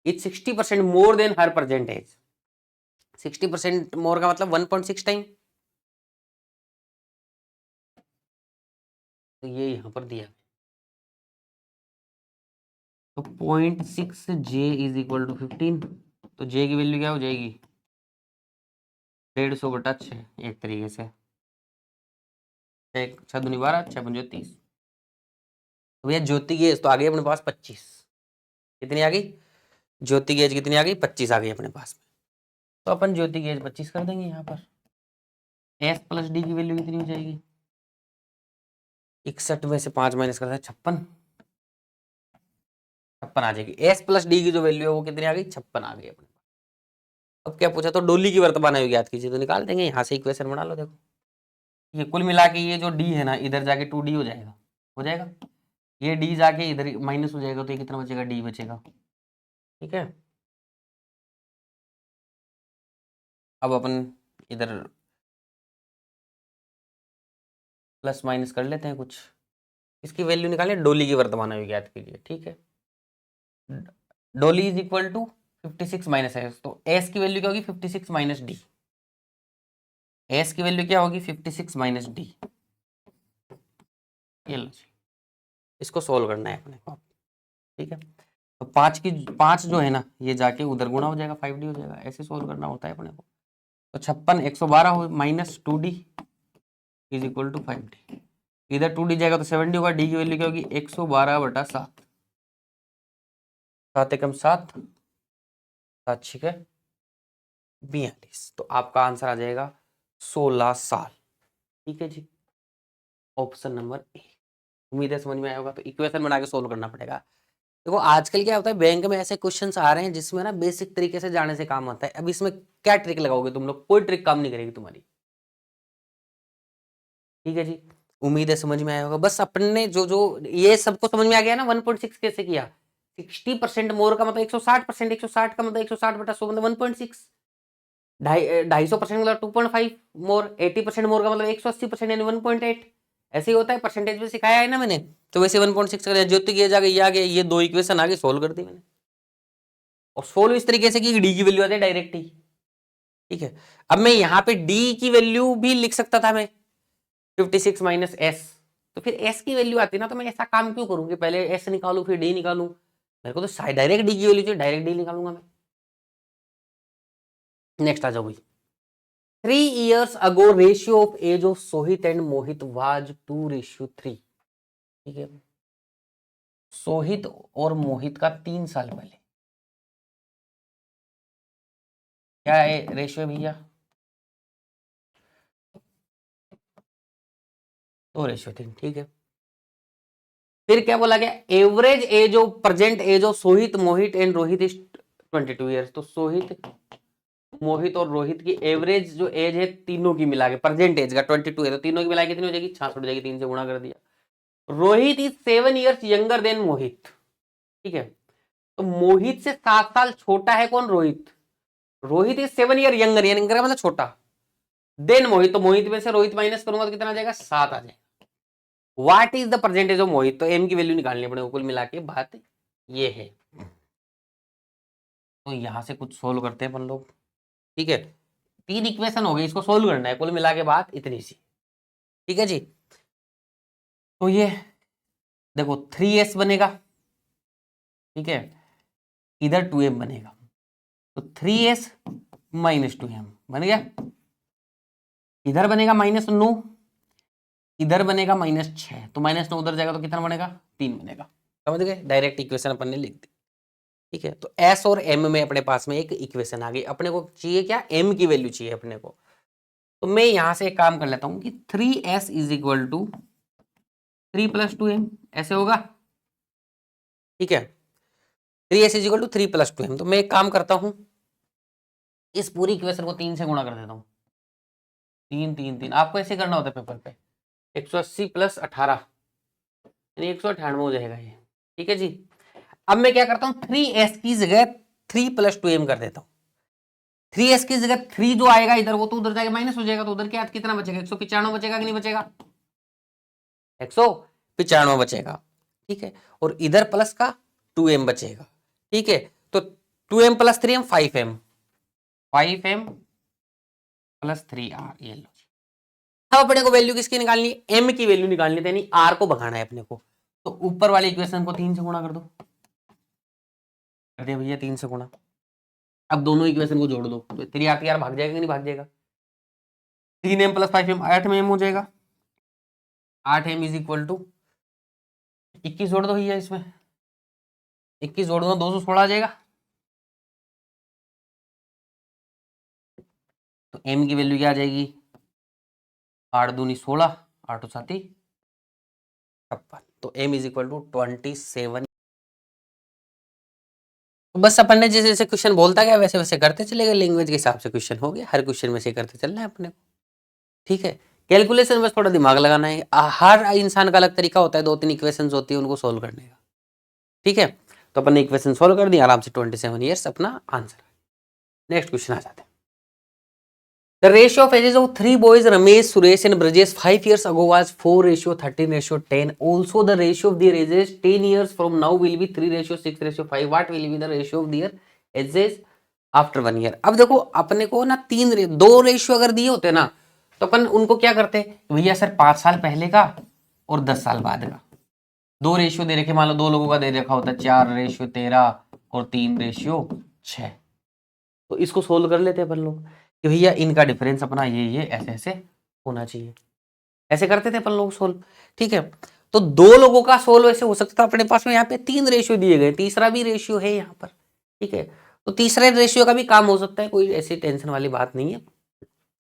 is 60% more than her percentage. 60% more का मतलब 1.6 टाइम, तो ये यहां पर दिया, तो 0.6 जे इज इक्वल टू 15, तो जे की वैल्यू क्या हो जाएगी, 150/6, एक तरीके से, एक 6 दूनी 12, 6 पंजे 30। तो भैया ज्योति की एज तो आ गई अपने पास 25, कितनी आ गई, ज्योति की एज कितनी आ गई, 25 आ गई अपने पास में। तो अपन ज्योति की एज 25 कर देंगे यहाँ पर, एस प्लस डी की वैल्यू कितनी हो जाएगी, 61 में से 5 माइनस करता है 56, 56 आ जाएगी। एस प्लस डी की जो वैल्यू है वो कितनी आ गई, 56 आ गई अपने। अब क्या पूछा, तो डोली की वर्तमान आयु ज्ञात कीजिए, तो निकाल देंगे यहाँ से, इक्वेशन बना लो। देखो ये कुल मिला के ये जो डी है ना, इधर जाके 2D हो जाएगा, हो जाएगा, ये डी जाके इधर माइनस हो जाएगा, तो ये कितना बचेगा, डी बचेगा, ठीक है। अब अपन इधर प्लस माइनस कर लेते हैं कुछ, इसकी वैल्यू निकालें, डोली की वर्तमान आयु ज्ञात कीजिए, ठीक है। Dolly is equal to 56 minus S, तो एस की वैल्यू क्या होगी, 56 माइनस डी, एस की वैल्यू क्या होगी, 56 माइनस डी। ये लो जी, इसको सोल्व करना है अपने को, ठीक है। तो 5 जो है ना, ये जाके उधर गुणा हो जाएगा, 5D हो जाएगा, ऐसे सोल्व करना होता है अपने को। तो 56 112 हो minus 2D is equal to 5D, इधर 2D जाएगा तो 7D होगा, डी की वैल्यू क्या होगी, 112/7, 7 एकम 7, 7 छिके 42, तो आपका आंसर आ जाएगा 16 साल, ठीक है जी, ऑप्शन नंबर ए। उम्मीद है समझ में आया होगा। तो इक्वेशन बना के सोल्व करना पड़ेगा। देखो आजकल क्या होता है, बैंक में ऐसे क्वेश्चंस आ रहे हैं जिसमें ना बेसिक तरीके से जाने से काम आता है। अब इसमें क्या ट्रिक लगाओगे तुम लोग, कोई ट्रिक काम नहीं करेगी तुम्हारी, ठीक है जी। उम्मीद है समझ में आया होगा। बस अपने जो जो ये सबको समझ में आ गया ना, 1.6 कैसे किया, 60% मोर का मतलब 160%, 160 का मतलब 160/100 मतलब 1.6, 250% मतलब 2.5 मोर, 80% मोर का मतलब 180% यानी 1.8, ऐसे ही होता है, परसेंटेज में सिखाया है ना मैंने। तो वैसे 1.6 कर ज्योति की जाके ये आ गया, ये 2 इक्वेशन आगे सोल्व कर दी मैंने, और सोल्व इस तरीके से कि डी की वैल्यू आती है डायरेक्ट ही, ठीक है। अब मैं यहाँ पे डी की वैल्यू भी लिख सकता था मैं, 56 माइनस एस, तो फिर एस की वैल्यू आती है ना, तो मैं ऐसा काम क्यों करूं कि पहले एस निकालू फिर डी निकालू, मेरे को तो डायरेक्ट डी की वैल्यू चाहिए, डायरेक्ट डी निकालूंगा मैं। नेक्स्ट आ जाओ भाई। 3 years ago ratio of age of Sohit and Mohit was 2:3। ठीक है, सोहित और मोहित का 3 साल पहले क्या है रेशियो भैया, 2:3। ठीक है, फिर क्या बोला गया, average age of present age of Sohit Mohit and Rohit is 22 years. तो सोहित मोहित और रोहित की एवरेज जो एज है तीनों की मिला के प्रेजेंट एज का 22 है, तो तीनों की मिला के कितनी हो जाएगी, 66 हो जाएगी, 3 से गुणा कर दिया। Rohit is 7 years younger than Mohit. ठीक है, तो मोहित से 7 साल छोटा है कौन, Rohit. Rohit is 7 year younger, यानी मतलब छोटा, देन मोहित, तो मोहित में से रोहित माइनस करूंगा तो कितना आ जाएगा, 7 आ जाएगा। What is the percentage of Mohit, तो एम की वैल्यू निकालनी पड़ेगी, कुल मिला के बात ये है। तो यहां से कुछ सोल्व करते हैं अपन लोग। ठीक है, 3 इक्वेशन हो गई, इसको सोल्व करना है, कुल मिला के बात इतनी सी। ठीक है जी, तो ये देखो 3s बनेगा। ठीक है, इधर 2m बनेगा, तो 3s माइनस 2m बन गया। इधर बनेगा -9, इधर बनेगा -6, तो -9 उधर जाएगा तो कितना बनेगा, 3 बनेगा। समझ गए, डायरेक्ट इक्वेशन अपन ने लिख दी। ठीक है, तो s और m में अपने पास में एक इक्वेशन आ गई। अपने को चाहिए क्या, m की वैल्यू चाहिए अपने को। तो मैं यहां से एक काम कर लेता हूं कि 3s is equal to 3 + 2m, ऐसे होगा। ठीक है, 3s is equal to 3 + 2m। तो मैं एक काम करता हूं, इस पूरी इक्वेशन को 3 से गुणा कर देता हूं। 3 3 3, आपको ऐसे करना होता है पेपर पे, 180 + 18 यानी 198 हो जाएगा ये। ठीक है जी, अब मैं क्या करता हूं, 3s की जगह 3 + 2m कर देता हूं। 3s की जगह 3 जो आएगा इधर, वो तो उधर जाएगा माइनस हो जाएगा, तो उधर क्या कितना बचेगा, 195 बचेगा कि नहीं बचेगा, 195 बचेगा। ठीक है, और इधर प्लस का 2m बचेगा। ठीक है, तो 2m + 3m 5m, 5m + 3r, ये लो। अब अपने को वैल्यू किसकी निकालनी है, m की वैल्यू निकालनी है, यानी r को भगाना है अपने को। तो ऊपर वाले इक्वेशन को 3 से गुणा कर दो, कर दिया भैया 3 से गुणा। अब दोनों इक्वेशन को जोड़ दो, तो 3r भाग जाएगा कि नहीं भाग जाएगा, 3m + 5m 8m हो जाएगा। 8m इज इक्वल टू 21 जोड़ दो भैया, इसमें 21 जोड़ दो 216 आ जाएगा। तो m की वैल्यू क्या आ जाएगी, 8 दूनी 16, 8 7 56, तो m इज इक्वल टू 27। तो बस अपन ने जैसे जैसे क्वेश्चन बोलता गया वैसे वैसे करते चले गए, लैंग्वेज के हिसाब से क्वेश्चन हो गया, हर क्वेश्चन में से करते चलना है अपने को। ठीक है, कैलकुलेशन बस थोड़ा दिमाग लगाना है, हर इंसान का अलग तरीका होता है, 2-3 इक्वेशंस होती है उनको सोल्व करने का। ठीक है, तो अपन ने इक्वेशन सोल्व कर दी आराम से, 27 ईयर्स अपना आंसर। नेक्स्ट क्वेश्चन आ जाते हैं। The ratio of ages of 3 boys, Ramesh, Suresh and Brajesh 5 years ago was 4:13:10. Also, the ratio of their ages 10 years from now will be 3:6:5. What will be the ratio of their ages after 1 year? अब देखो अपने को ना 2 ratio अगर दिए होते ना, तो अपन उनको क्या करते, भैया सर 5 साल पहले का और 10 साल बाद का। 2 रेशियो दे रखे, मान लो 2 लोगों का दे रखा होता है 4:13 और 3:6, तो इसको सोल्व कर लेते अपन लोग कि भैया इनका डिफरेंस अपना ये ऐसे ऐसे होना चाहिए, ऐसे करते थे अपन लोग सोल्व। ठीक है, तो 2 लोगों का सोल्व ऐसे हो सकता था, अपने पास में यहाँ पे 3 रेशियो दिए गए, तीसरा भी रेशियो है यहाँ पर। ठीक है, तो तीसरे रेशियो का भी काम हो सकता है, कोई ऐसी टेंशन वाली बात नहीं है।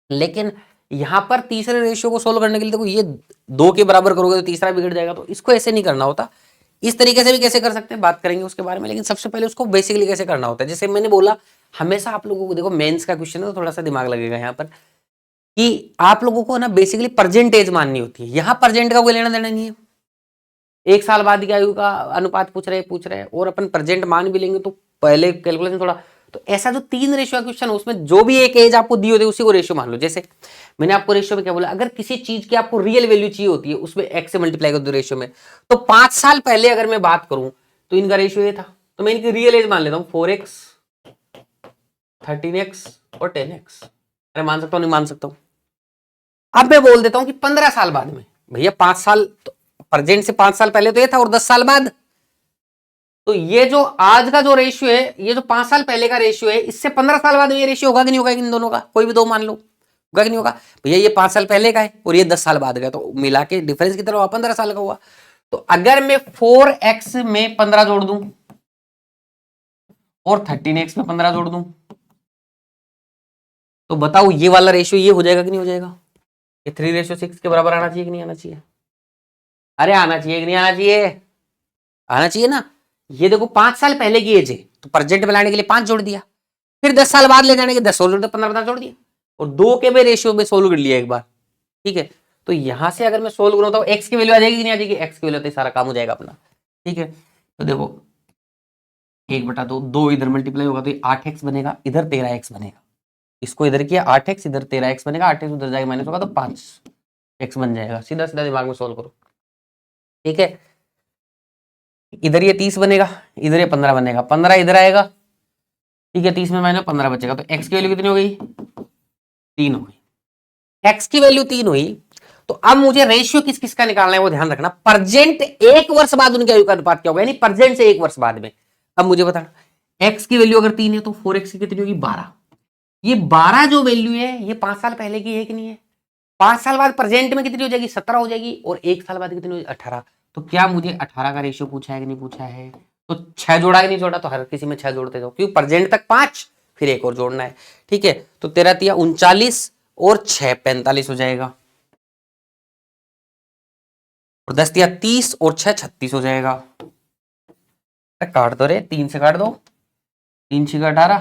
लेकिन यहाँ पर तीसरे रेशियो को सोल्व करने के लिए देखो, ये 2 के बराबर करोगे तो तीसरा बिगड़ जाएगा, तो इसको ऐसे नहीं करना होता, इस तरीके से भी कैसे कर सकते हैं, बात करेंगे उसके बारे में। लेकिन सबसे पहले उसको बेसिकली कैसे करना होता है, जैसे मैंने बोला, हमेशा आप लोगों को देखो मेंस का क्वेश्चन है तो थोड़ा सा दिमाग लगेगा यहाँ पर, कि आप लोगों को ना बेसिकली परसेंटेज माननी होती है। यहाँ परसेंट का कोई लेना देना नहीं है, 1 साल बाद की आयु का अनुपात पूछ रहे और अपन प्रेजेंट मान भी लेंगे तो पहले कैलकुलेशन थोड़ा, तो ऐसा जो 3 रेशियो का क्वेश्चन है उसमें जो भी एक एज आपको दी होती है उसी को रेशियो मान लो। जैसे मैंने आपको रेशियो में क्या बोला, अगर किसी चीज की आपको रियल वैल्यू चाहिए होती है उसमें x से मल्टीप्लाई कर दो रेशियो में, तो 5 साल पहले अगर मैं बात करूं तो इनका रेशियो ये था, तो मैं इनकी रियल एज मान लेता हूं 4x 13x और 10x। अरे मान सकता हूं नहीं मान सकता हूं, अब मैं बोल देता हूं कि 15 साल बाद में, भैया 5 साल तो प्रेजेंट से 5 साल पहले तो ये था और 10 साल बाद, तो ये जो आज का जो रेशियो है, ये जो 5 साल पहले का रेशियो है, इससे 15 साल बाद में ये रेशियो होगा कि नहीं होगा इन दोनों का, कोई भी दो मान लो, होगा कि नहीं होगा। भैया ये 5 साल पहले का है और ये 10 साल बाद का है, तो मिला के डिफरेंस कितना हुआ, 15 साल का हुआ। तो अगर मैं 4x में 15 जोड़ दूं और 13x में 15 जोड़ दूं, तो बताओ ये वाला रेशियो ये हो जाएगा कि नहीं हो जाएगा, ये 3:6 के बराबर आना चाहिए कि नहीं आना चाहिए, अरे आना चाहिए कि नहीं आना चाहिए, आना चाहिए ना। ये देखो 5 साल पहले की एज है, तो प्रेजेंट में लाने के लिए 5 जोड़ दिया, फिर 10 साल बाद ले जाने के 10 जोड़ दिया, 15 जोड़ दिया, और 2 के भी रेशियो में सोल्व कर लिया एक बार, ठीक है। तो यहां से अगर मैं सोल्व करूं तो एक्स की वैल्यू आ जाएगी कि नहीं आ जाएगी, एक्स की वैल्यू तो सारा काम हो जाएगा अपना, ठीक है। तो देखो 1/2, 2 इधर मल्टीप्लाई होगा तो ये 8x बनेगा, इधर 13x बनेगा, इसको इधर किया 8x, इधर 13x बनेगा, 8x उधर जाएगा माइनस होगा तो 5x बन जाएगा, सीधा सीधा दिमाग में सोल्व करो, ठीक है। इधर ये 30 बनेगा, इधर ये 15 बनेगा, 15 इधर आएगा, ठीक है, 30 में माइनस 15 बचेगा, तो x की वैल्यू कितनी हो गई, 3 हो गई, x की वैल्यू 3 हुई। तो अब मुझे रेशियो किस किस का निकालना है वो ध्यान रखना, प्रेजेंट 1 वर्ष बाद उनके आयु का अनुपात क्या होगा, यानी प्रेजेंट से 1 वर्ष बाद में। अब मुझे बताना x की वैल्यू अगर 3 है तो 4x की कितनी होगी, 12। ये 12 जो वैल्यू है ये 5 साल पहले की है कि नहीं है, 5 साल बाद प्रेजेंट में कितनी हो जाएगी, 17 हो जाएगी, और 1 साल बाद कितनी हो जाएगी, 18। तो क्या मुझे 18 का रेशियो पूछा है कि नहीं पूछा है, तो 6 जोड़ा है कि नहीं जोड़ा, तो हर किसी में 6 जोड़ते जाओ, क्योंकि प्रेजेंट तक 5 फिर एक और जोड़ना है, ठीक है। तो 13 तिया 39 और 6 45 हो जाएगा, और 10 तिया 30 और 6 36 हो जाएगा। काट दो रे, 3 से काट दो, 3 6 18,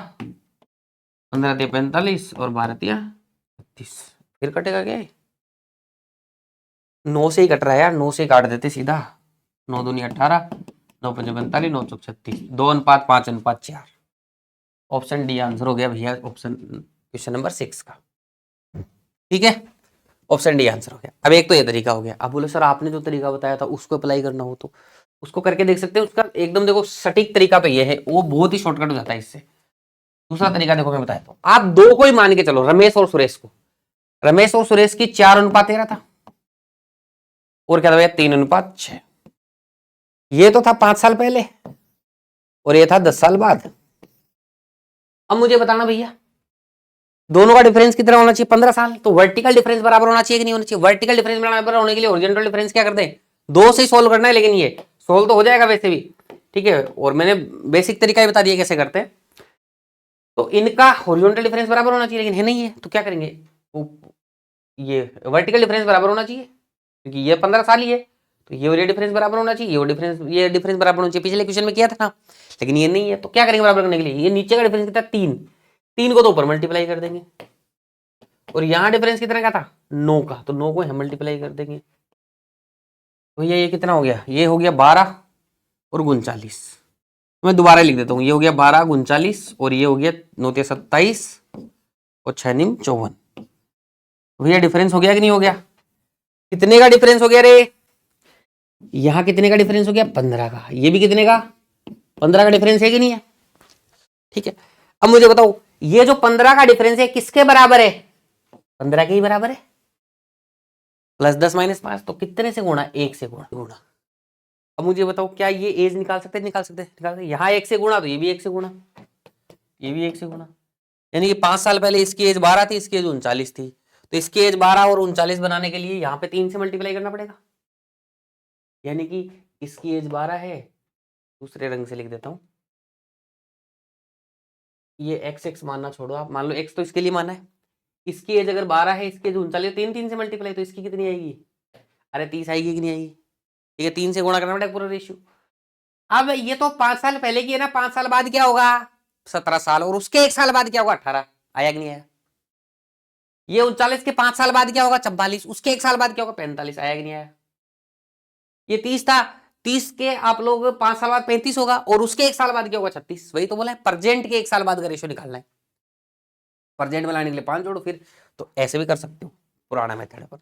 15 तिया 45 और 12 तिया 36, फिर कटेगा क्या, 9 से ही कट रहा है यार, 9 से ही काट देते सीधा, 9 दूनी 18, 9 पंजे 45, 9 चौक 36, 2:5:4। ऑप्शन डी आंसर हो गया भैया, ऑप्शन क्वेश्चन नंबर 6 का, ठीक है, ऑप्शन डी आंसर हो गया। अब एक तो ये तरीका हो गया, अब बोले सर आपने जो तरीका बताया था उसको अप्लाई करना हो तो उसको करके देख सकते हैं, उसका एकदम देखो सटीक तरीका तो ये है, वो बहुत ही शॉर्टकट हो जाता है इससे। दूसरा तरीका देखो मैं बताया, आप दो को ही मान के चलो, रमेश और सुरेश को, रमेश और सुरेश की 4:13 था, और क्या था भैया 3:6, ये तो था 5 साल पहले और ये था 10 साल बाद। अब मुझे बताना भैया दोनों का डिफरेंस कितना होना चाहिए, 15 साल, तो वर्टिकल डिफरेंस बराबर होना चाहिए कि नहीं होना चाहिए, वर्टिकल डिफरेंस बराबर होने के लिए हॉरिजॉन्टल डिफरेंस क्या करते हैं, 2 से ही सोल्व करना है, लेकिन ये सोल्व तो हो जाएगा वैसे भी, ठीक है, और मैंने बेसिक तरीका ही बता दिया कैसे करते हैं। तो इनका हॉरिजॉन्टल डिफरेंस बराबर होना चाहिए, लेकिन है नहीं है, तो क्या करेंगे, ये वर्टिकल डिफरेंस बराबर होना चाहिए, क्योंकि ये 15 साल ही है, तो ये डिफरेंस बराबर होना चाहिए, ये डिफरेंस बराबर होना चाहिए, पिछले क्वेश्चन में किया था ना, लेकिन ये नहीं है, तो क्या करेंगे बराबर करने के लिए, ये नीचे का डिफरेंस कितना 3 को तो ऊपर मल्टीप्लाई कर देंगे, और यहाँ डिफरेंस कितने का था 9 का, तो 9 को हम मल्टीप्लाई कर देंगे, तो ये कितना हो गया, ये हो गया 12 और 39, मैं दोबारा लिख देता हूँ, ये हो गया 12 39 और ये हो गया 9 × 27 और 6 × 54, भैया डिफरेंस हो गया कि नहीं हो गया, कितने का डिफरेंस हो गया रे, यहां कितने का डिफरेंस हो गया 15 का, ये भी कितने का 15 का डिफरेंस है कि नहीं है, ठीक है। अब मुझे बताओ ये जो 15 का डिफरेंस है किसके बराबर है, 15 के ही बराबर है, +10 -5, तो कितने से गुणा, 1 से गुणा। अब मुझे बताओ क्या ये एज निकाल सकते, निकाल सकते यहाँ 1 से गुणा, तो ये भी 1 से गुणा, ये भी 1 से गुणा, यानी कि 5 साल पहले इसकी एज 12 थी, इसकी एज 39 थी, तो इसकी एज 12 और 39 बनाने के लिए यहाँ पे 3 से मल्टीप्लाई करना पड़ेगा, यानी कि इसकी एज 12 है, दूसरे रंग से लिख देता हूं, ये x मानना छोड़ो आप, मान लो x तो इसके लिए माना है, इसकी एज अगर 12 है, इसकी एज 39, 3 से मल्टीप्लाई, तो इसकी कितनी आएगी, अरे 30 आएगी कि नहीं आएगी, ठीक है, 3 से गुणा करना पड़ेगा पूरा रेशियो। अब ये तो 5 साल पहले की है ना, 5 साल बाद क्या होगा 17 साल, और उसके 1 साल बाद क्या होगा 18, आया कि नहीं आया, ये 39 के 5 साल बाद क्या होगा 44, उसके 1 साल बाद क्या होगा 45, आया कि नहीं आया, ये 30 था, 30 के आप लोग 5 साल बाद 35 होगा, और उसके 1 साल बाद क्या होगा 36, वही तो बोला है प्रेजेंट के 1 साल बाद का रेशियो निकालना है, प्रेजेंट में लाने के लिए 5 जोड़ो फिर, तो ऐसे भी कर सकते हो पुराना मेथड पर,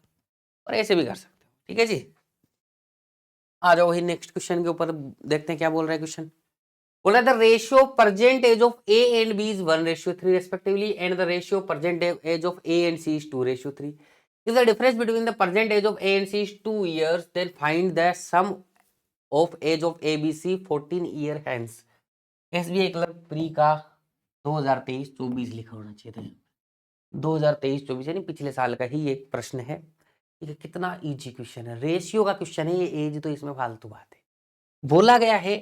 और ऐसे भी कर सकते हो, ठीक है जी। आ जाओ वही नेक्स्ट क्वेश्चन के ऊपर, देखते हैं क्या बोल रहा है क्वेश्चन, बोल रहा है the ratio present age of A and B is 1:3 respectively, and the ratio present age of A and C is 2:3, If the difference between the present age of A and C is 2 years, then find the sum of age of A, B, C 14 year hence. SBI clerk pre का 2023-24 लिखा होना चाहिए था। 2023-24 यानी पिछले साल का ही एक प्रश्न है। ठीक है, कितना इजी क्वेश्चन है, रेशियो का क्वेश्चन है ये, एज तो इसमें फालतू बात है। बोला गया है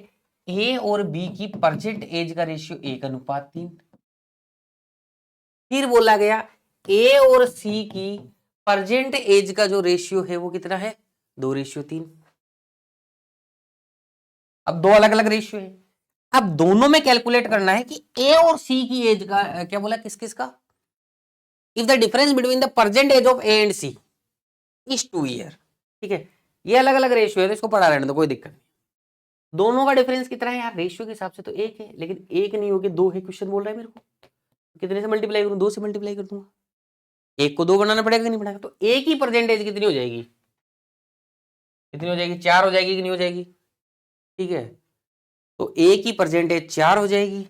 ए और बी की प्रेजेंट एज का रेशियो 1:3। फिर बोला गया ए और सी की प्रेजेंट एज का जो रेशियो है वो कितना है, 2:3। अब दो अलग अलग रेशियो है, अब दोनों में कैलकुलेट करना है कि ए और सी की एज का क्या बोला, किस किस का। If the difference between the present age of A and C is 2 year. ठीक है, ये अलग अलग रेशियो है तो इसको पढ़ा रहने दो, कोई दिक्कत नहीं। दोनों का डिफरेंस कितना है यार, रेशियो के हिसाब से तो 1 है, लेकिन 1 नहीं होगी 2 है, क्वेश्चन बोल रहा है मेरे को कितने से मल्टीप्लाई करूं, 2 से मल्टीप्लाई कर दूंगा। 1 को 2 बनाना पड़ेगा कि नहीं पड़ेगा, तो ए की परसेंटेज कितनी हो जाएगी, कितनी हो जाएगी, 4 हो जाएगी कि नहीं हो जाएगी। ठीक है, तो ए की परसेंटेज 4 हो जाएगी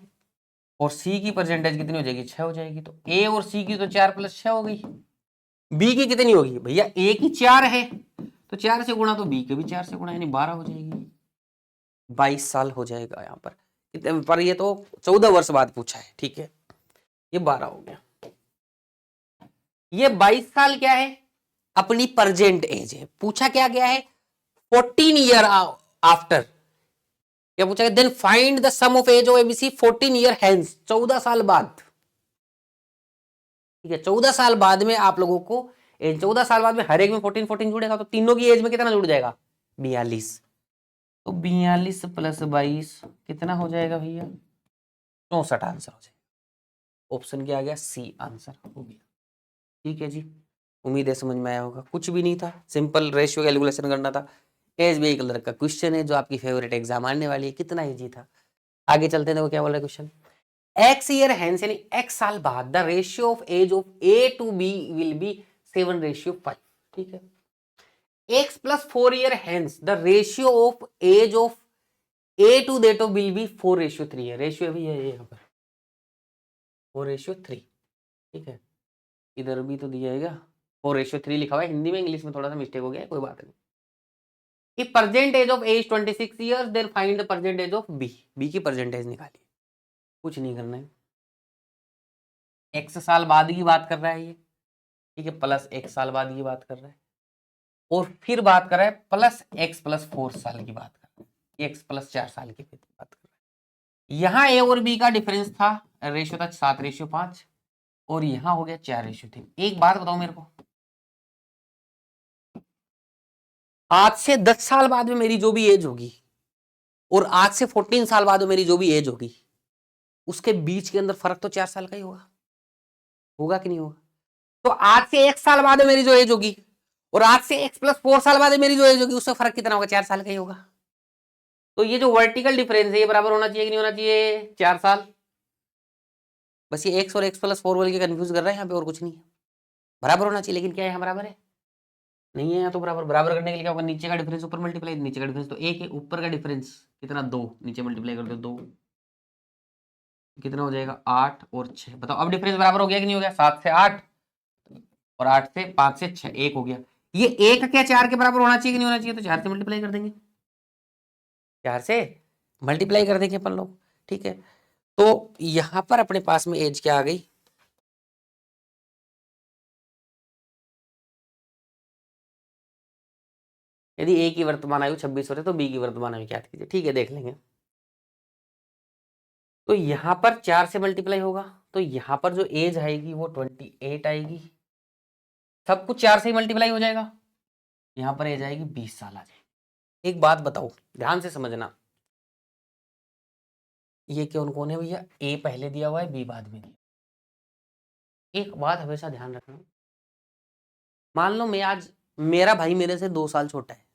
और सी की परसेंटेज कितनी हो जाएगी, 6 हो जाएगी। तो ए और सी की तो 4 + 6 हो गई। बी की कितनी होगी भैया, ए की 4 है तो 4 से गुणा, तो बी के भी 4 से गुणा, यानी 12 हो जाएगी। 22 साल हो जाएगा यहाँ पर ये तो 14 वर्ष बाद पूछा है। ठीक है, ये 12 हो गया। ये 22 साल क्या है, अपनी प्रेजेंट एज है। पूछा क्या गया है, 14 ईयर आफ्टर। क्या पूछा गया, then find the sum of age of A B C 14 year hence, 14 साल बाद। ठीक है, 14 साल बाद में आप लोगों को 14 साल बाद में हर एक में 14 जुड़ेगा, तो तीनों की एज में कितना जुड़ जाएगा, 42। तो 42 + 22 कितना हो जाएगा भैया, 64 आंसर हो जाएगा। ऑप्शन क्या आ गया, सी आंसर हो गया। ठीक है जी, उम्मीद है समझ में आया होगा। कुछ भी नहीं था, सिंपल रेशियो कैलकुलेशन करना था। एसबीआई कलर का क्वेश्चन है जो आपकी फेवरेट एग्जाम आने वाली है, कितना इजी था। आगे चलते हैं, देखो क्या बोल रहा है क्वेश्चन। एक्स ईयर हेंस यानी एक्स साल बाद the ratio of age of A to B will be 7:5। ठीक है, X + 4 year hence the ratio of age of A to that of will be 4:3 है। रेशियो भी है यहाँ पर 4:3। ठीक है, इधर भी तो दिया है 4:3 लिखा हुआ है, हिंदी में, इंग्लिश में थोड़ा सा मिस्टेक हो गया है, कोई बात नहीं। If present age of A is 26 years, then find the present age of B. B की परसेंटेज निकालिए, कुछ नहीं करना है। x साल बाद की बात कर रहा है ये, ठीक है, प्लस x साल बाद की बात कर रहा है, और फिर बात कर रहा है प्लस x + 4 साल की बात कर रहा है, x + 4 साल की बात कर रहा है। यहाँ A और B का डिफरेंस था, रेशियो था 7:5 और यहाँ हो गया 4:3। एक बात बताओ मेरे को, आज से 10 साल बाद में मेरी जो भी एज होगी और आज से 14 साल बाद में मेरी जो भी एज होगी, उसके बीच के अंदर फर्क तो 4 साल का ही होगा कि नहीं होगा। तो आज से 1 साल बाद में मेरी जो एज होगी और आज से x + 4 साल बाद में मेरी जो एज होगी, उससे फर्क कितना होगा, 4 साल का ही होगा। तो ये जो वर्टिकल डिफरेंस है ये बराबर होना चाहिए कि नहीं होना चाहिए, 4 साल। बस ये x और x + 4 बोल के कंफ्यूज कर रहा है यहाँ पे, और कुछ नहीं है। बराबर होना चाहिए, लेकिन क्या है यहाँ बराबर है नहीं है। यहाँ तो बराबर करने के लिए क्या होगा, नीचे का डिफरेंस ऊपर मल्टीप्लाई, नीचे का डिफरेंस तो 1 है, ऊपर का डिफरेंस कितना 2, नीचे मल्टीप्लाई कर दो 2, कितना हो जाएगा 8 और 6। बताओ अब डिफरेंस बराबर हो गया कि नहीं हो गया, 7 से 8 और 8 से 5 से 6, 1 हो गया। ये 1 क्या 4 के बराबर होना चाहिए कि नहीं होना चाहिए, तो 4 से मल्टीप्लाई कर देंगे, 4 से मल्टीप्लाई कर देंगे अपन लोग। ठीक है, तो यहां पर अपने पास में एज क्या आ गई, यदि ए की वर्तमान आयु 26 वर्ष है तो बी की वर्तमान आयु क्या कीजिए। ठीक है, देख लेंगे। तो यहां पर 4 से मल्टीप्लाई होगा, तो यहां पर जो एज आएगी वो 28 आएगी, सब कुछ 4 से ही मल्टीप्लाई हो जाएगा। यहां पर एज आएगी 20 साल आ जाएगी। एक बात बताओ, ध्यान से समझना, ये कौन कौन है भैया, ए पहले दिया हुआ है, बी बाद में दिया। एक बात हमेशा ध्यान रखना, मान लो मैं आज, मेरा भाई मेरे से 2 साल छोटा है,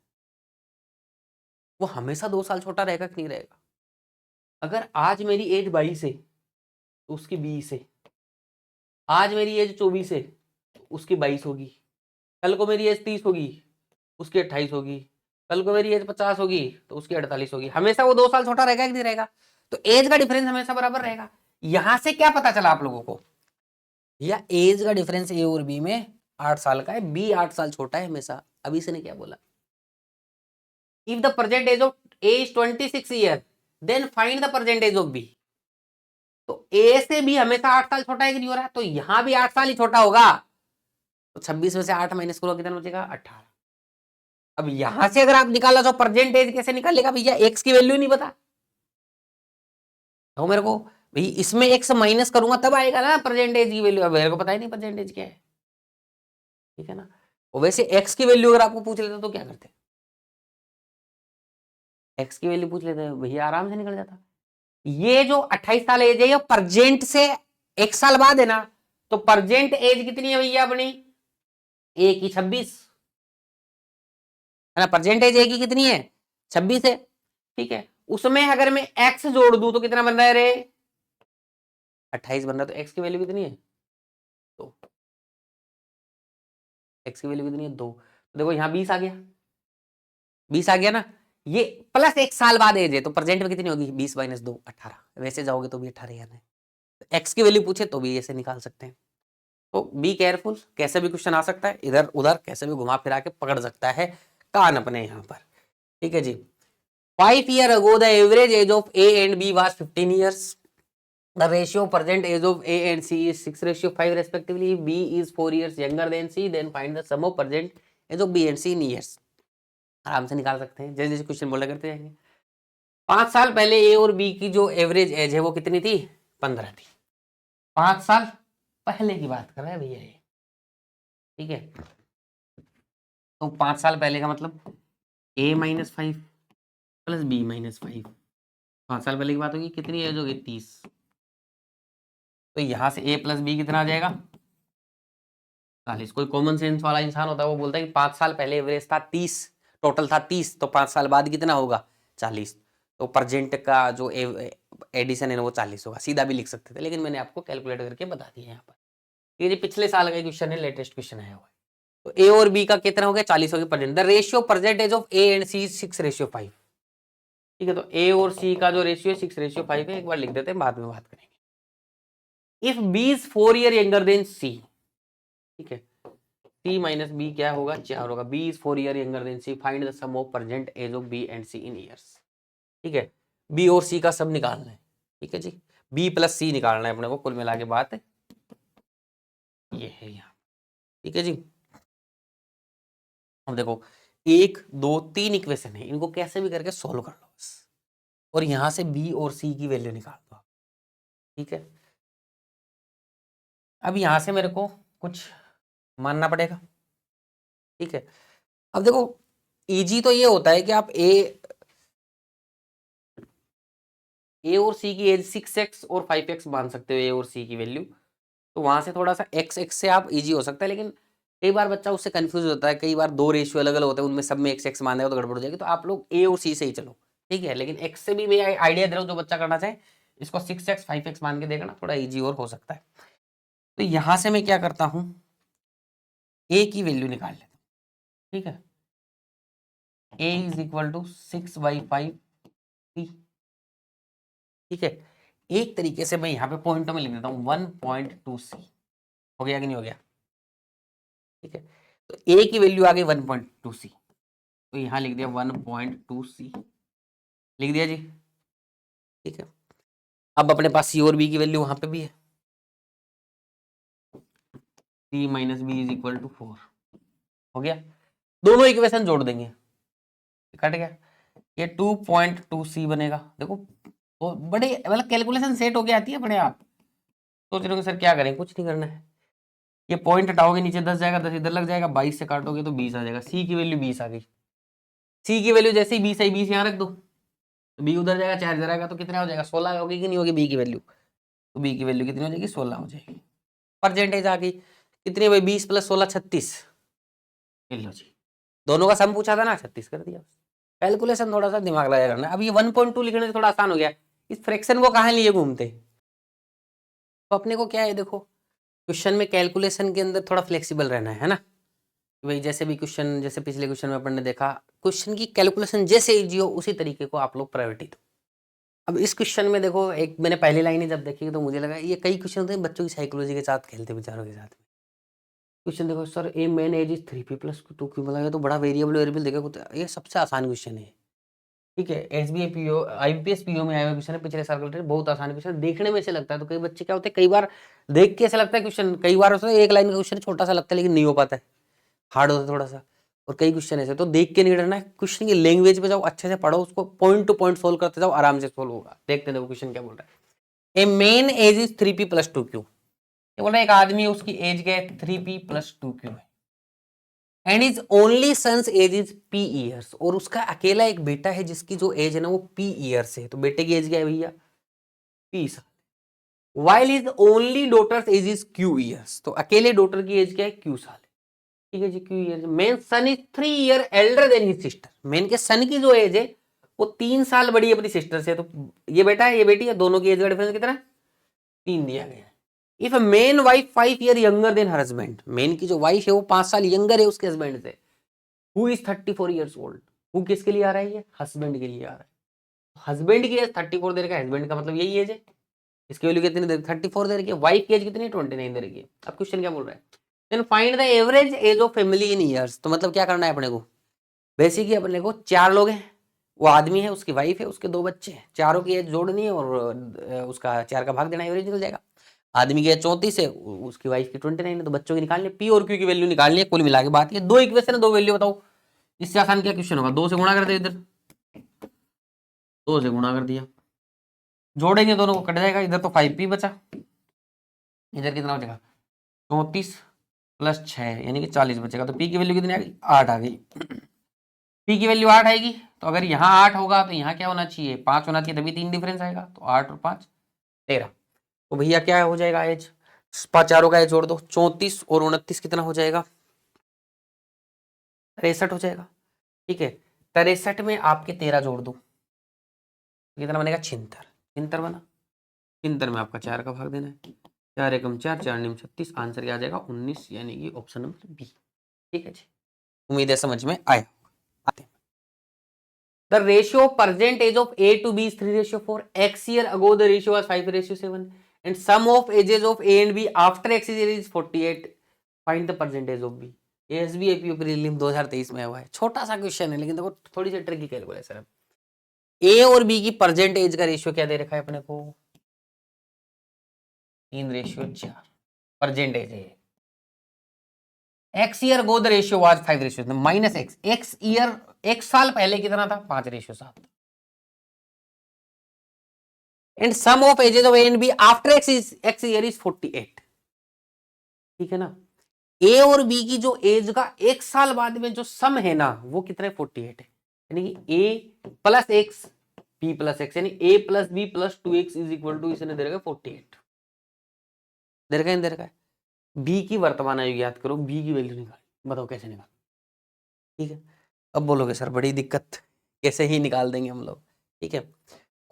वो हमेशा 2 साल छोटा रहेगा कि नहीं रहेगा। अगर आज मेरी एज 22 है तो उसकी 20 है, आज मेरी एज 24 है तो उसकी 22 होगी, कल को मेरी एज 30 होगी उसकी 28 होगी, कल को मेरी एज 50 होगी तो उसकी 48 होगी। हमेशा वो 2 साल छोटा रहेगा कि नहीं रहेगा, तो एज का डिफरेंस हमेशा बराबर रहेगा। यहां से क्या पता चला आप लोगों को, या एज का डिफरेंस ए और बी में 8 साल का है, बी 8 साल छोटा है हमेशा। अभी से ने क्या बोला, if the present age of A is 26 year then find the present age of B. तो ए से बी हमेशा 8 साल छोटा है कि नहीं हो रहा है, तो यहां भी 8 साल ही छोटा होगा। तो 26 में से 8 माइनस करो, कितना बचेगा 18। अब यहां से अगर आप निकाला तो प्रेजेंट एज कैसे निकालेगा भैया, एक्स की वैल्यू नहीं पता तो मेरे को, भाई इसमें एक्स माइनस करूंगा तब आएगा ना प्रेजेंट एज की वैल्यू। अब मेरे को पता ही नहीं प्रेजेंट एज क्या है, ठीक है ना। और वैसे एक्स की वैल्यू अगर आपको पूछ लेते तो क्या करते, एक्स की वैल्यू पूछ लेते भैया, आराम से निकल जाता। ये जो 28 साल एज है ये प्रेजेंट से 1 साल बाद है ना, तो प्रेजेंट एज कितनी है भैया अपनी, ए की 26 है ना। प्रेजेंट एज ए की कितनी है 26 है, ठीक है। उसमें अगर मैं एक्स जोड़ दूं तो कितना बन रहा है रे, 28 बन रहा है। तो एक्स की वैल्यू कितनी है 2, एक्स की वैल्यू कितनी है 2। तो देखो यहाँ 20 आ गया, 20 आ गया ना, ये प्लस 1 साल बाद एज है, तो प्रेजेंट में कितनी होगी 20 माइनस 2 18। वैसे जाओगे तो भी 18 आना है। एक्स की वैल्यू पूछे तो भी ऐसे निकाल सकते हैं। तो बी केयरफुल, कैसे भी क्वेश्चन आ सकता है, इधर उधर कैसे भी घुमा फिरा के पकड़ सकता है कान अपने यहाँ पर, ठीक है जी। 5 years ago the average age of A and B was 15 years. The ratio present age of A and C is 6:5 respectively. If B is 4 years younger than C, then find the sum of present age of B and C in years. आराम से निकाल सकते हैं, जैसे जैसे question बोला करते जाएंगे। 5 साल पहले ए और बी की जो एवरेज एज है वो कितनी थी, 15 थी। 5 साल पहले की बात कर रहे हैं भैया ये, ठीक है। तो 5 साल पहले का मतलब A-5 प्लस B-5, 5 साल पहले की बात होगी, कितनी एज होगी 30। तो यहां से A प्लस बी कितना आ जाएगा 40। कोई कॉमन सेंस वाला इंसान होता है वो बोलता है कि 5 साल पहले एवरेज था 30, टोटल था 30, तो 5 साल बाद कितना होगा 40। तो प्रेजेंट का जो एडिशन है ना वो 40 होगा। सीधा भी लिख सकते थे, लेकिन मैंने आपको कैलकुलेट करके बता दिया यहाँ पर। ये जो पिछले साल का क्वेश्चन है, लेटेस्ट क्वेश्चन है वो। तो ए और बी का कितना हो गया 40 हो गया present. The ratio percentage of A and C 6:5, ठीक है। तो ए और सी का जो रेशियो 6:5 है, एक बार लिख देते हैं, बाद में बात करेंगे। If B is 4 years younger than C, ठीक है, C माइनस बी क्या होगा 4 होगा। B is 4 years younger than C, find the sum of present age of B and C in years, ठीक है। B और C का सब निकालना है, ठीक है जी। B प्लस C निकालना है अपने को, कुल मिला के बात ये है यहाँ, ठीक है जी। अब देखो 1 2 3 इक्वेशन है, इनको कैसे भी करके सोल्व कर लो बस, और यहां से B और C की वैल्यू निकाल दो, ठीक है। अब यहां से मेरे को कुछ मानना पड़ेगा, ठीक है। अब देखो इजी तो ये होता है कि आप ए और सी की एज 6x और 5x मान सकते हो, ए और सी की वैल्यू। तो वहां से थोड़ा सा x से आप इजी हो सकता है, लेकिन कई बार बच्चा उससे कंफ्यूज होता है, कई बार 2 रेशियो अलग अलग होते हैं, उनमें सब में x मान देगा तो गड़बड़ हो जाएगी। तो आप लोग ए और सी से ही चलो, ठीक है। लेकिन x से भी मैं आइडिया दे रहा हूँ, जो बच्चा करना चाहे इसको 6x 5x मान के देखना, थोड़ा ईजी और हो सकता है। तो यहां से मैं क्या करता हूँ, ए की वैल्यू निकाल लेता हूँ, ठीक है। a इज इक्वल टू 6/5, ठीक है। एक तरीके से मैं यहाँ पे पॉइंटों में लिख देता हूँ 1.2c, हो गया कि नहीं हो गया, ठीक है। तो a की वैल्यू आ गई 1.2c, तो यहाँ लिख दिया 1.2c, लिख दिया जी, ठीक है। अब अपने पास c और b की वैल्यू वहां पे भी है, c minus B is equal to 4, हो गया। दोनों इक्वेशन जोड़ देंगे, कट गया, ये 2.2c बनेगा। देखो तो बड़े मतलब कैलकुलेशन सेट होके आती है अपने आप। सोच रहे हो सर क्या करें, कुछ नहीं करना है, ये पॉइंट हटाओगे नीचे 10 जाएगा, 10 इधर लग जाएगा, 22 से काटोगे तो 20 आ जाएगा। सी की वैल्यू 20 आ गई, सी की वैल्यू जैसे ही 20 आई, 20 यहाँ रख दो, तो बी उधर जाएगा, 4 इधर आएगा, तो कितना हो जाएगा 16 होगी कि नहीं होगी बी की वैल्यू। तो बी की वैल्यू कितनी हो जाएगी 16 हो जाएगी। परसेंटेज आ गई कितनी भाई 20 + 16 36, लो जी, दोनों का सम पूछा था ना 36 कर दिया। कैलकुलेशन थोड़ा सा दिमाग लगाया करना। अब ये 1.2 लिखने से थोड़ा आसान हो गया, इस फ्रैक्शन को कहाँ लिए घूमते, तो अपने को क्या है देखो, क्वेश्चन में कैलकुलेशन के अंदर थोड़ा फ्लेक्सिबल रहना है ना। भाई जैसे भी क्वेश्चन, जैसे पिछले क्वेश्चन में अपन ने देखा, क्वेश्चन की कैलकुलेशन जैसे इजी हो उसी तरीके को आप लोग प्रायोरिटी दो। अब इस क्वेश्चन में देखो, एक मैंने पहली लाइन ही जब देखी तो मुझे लगा ये कई क्वेश्चन होते हैं बच्चों की साइकोलॉजी के साथ खेलते, विचारों के साथ। क्वेश्चन देखो sir, a main age is 3p plus 2q, मतलब ये तो बड़ा वेरिएबल वेरिएबल देगा, ये सबसे आसान क्वेश्चन है। ठीक है, एसबीआई पीओ आईपीएस पीओ में आया हुआ क्वेश्चन है, पिछले साल का रिलेटेड, बहुत आसान क्वेश्चन, देखने में ऐसे लगता है। तो कई बच्चे क्या होते हैं, कई बार देख के ऐसा लगता है क्वेश्चन, कई बार उसमें एक लाइन का क्वेश्चन छोटा सा लगता है लेकिन नहीं हो पाता है, हार्ड होता है थोड़ा सा। और कई क्वेश्चन ऐसे, तो देख के नहीं डरना है, क्वेश्चन की लैंग्वेज पे जाओ, अच्छे से पढ़ो उसको, पॉइंट टू पॉइंट सोल्व करते जाओ, आराम से सोल्व होगा। देखते हैं क्वेश्चन क्या बोल रहा है। A main age is 3p plus 2q, ये बोल रहा है एक आदमी, उसकी एज क्या है 3p प्लस 2q है, and is only sons age is p years, और उसका अकेला एक बेटा है जिसकी जो एज है ना वो p ईयर्स है। तो बेटे की एज क्या है भैया, p साल। While is only daughters as is q years, तो अकेले डॉटर की एज क्या है q साल है। ठीक है जी, q years. Man son is 3 year elder than his sister, man के सन की जो एज है वो 3 साल बड़ी है अपनी सिस्टर से। तो ये बेटा है ये बेटी है, दोनों की एज का डिफरेंस कितना है, 3 दिया गया है। If main wife 5 year younger than her husband, main की जो वाइफ है वो 5 साल यंगर है उसके हस्बैंड से, who is 34 years old, who किसके लिए आ रहा है, ये हस्बैंड के लिए आ रहा है। हस्बैंड की एज 34 दे रखा है, हस्बैंड का मतलब यही एज है, इसकी वैल्यू कितनी दे, 34 दे रखी है। वाइफ की एज कितनी है, 29 दे रखी है। अब क्वेश्चन क्या बोल रहा है, then find the average age of family in years. तो मतलब क्या करना है अपने को, बेसिकली अपने को 4 लोग हैं, वो आदमी है, उसकी वाइफ है, उसके 2 बच्चे हैं, चारों की एज जोड़नी है और उसका 4 का भाग देना, एवरेज निकल जाएगा। आदमी की एज 34 है, उसकी वाइफ की 29 है, तो बच्चों की निकालनी है, पी और क्यू की वैल्यू निकालनी है। कुल मिला के बात ये 2 इक्वेशन है, 2 वैल्यू बताओ, इससे आसान क्या क्वेश्चन होगा। 2 से गुणा कर दे, इधर 2 से गुणा कर दिया, जोड़ेंगे दोनों को कट जाएगा, इधर तो 5p बचा, इधर कितना बचेगा 34 प्लस 6 यानी कि 40 बचेगा। तो p की वैल्यू कितनी आ गई, 8 आ गई। p की वैल्यू 8 आएगी, तो अगर यहाँ 8 होगा तो यहाँ क्या होना चाहिए, 5 होना चाहिए, तभी 3 डिफरेंस आएगा। तो 8 और 5 13। तो भैया क्या हो जाएगा एज, चारों का एज जोड़ दो, 34 और 29 कितना हो जाएगा, 63 हो जाएगा। ठीक है, 63 में आपके 13 जोड़ दो, कितना बनेगा 76, 76 बना, 76 में आपका 4 का भाग देना है, 4 एकम 4, 4 निम 36, आंसर क्या आ जाएगा 19, यानी कि ऑप्शन नंबर बी। ठीक है जी, उम्मीद है समझ में आया। आते हैं, the ratio present age of A to B is 3:4, x year ago the ratio was 5:7, and sum of ages of a and b after x year is 48, find the percentage of b। SBI PO prelim 2023 में हुआ है, छोटा सा question है लेकिन देखो थोड़ी सी tricky calculation है। ए और बी की प्रेजेंट एज का रेशियो क्या दे रखा है अपने को, 3:4 प्रेजेंट एज है। X year ago the ratio was 5:7 minus X, X year एक साल पहले कितना था 5:7, and sum of ages of A and B after X year is 48। ठीक है ना, ए और बी की जो एज का एक साल बाद में जो सम है ना वो कितना है 48 है, यानी कि A plus X B plus X, यानी A plus B plus 2x is equal to, इसने दे रखा है 48, दे रखा है, दे रखा है। बी की वर्तमान आयु याद करो, बी की वैल्यू निकाल, बताओ कैसे निकाल। ठीक है, अब बोलोगे सर बड़ी दिक्कत, कैसे ही निकाल देंगे हम लोग। ठीक है,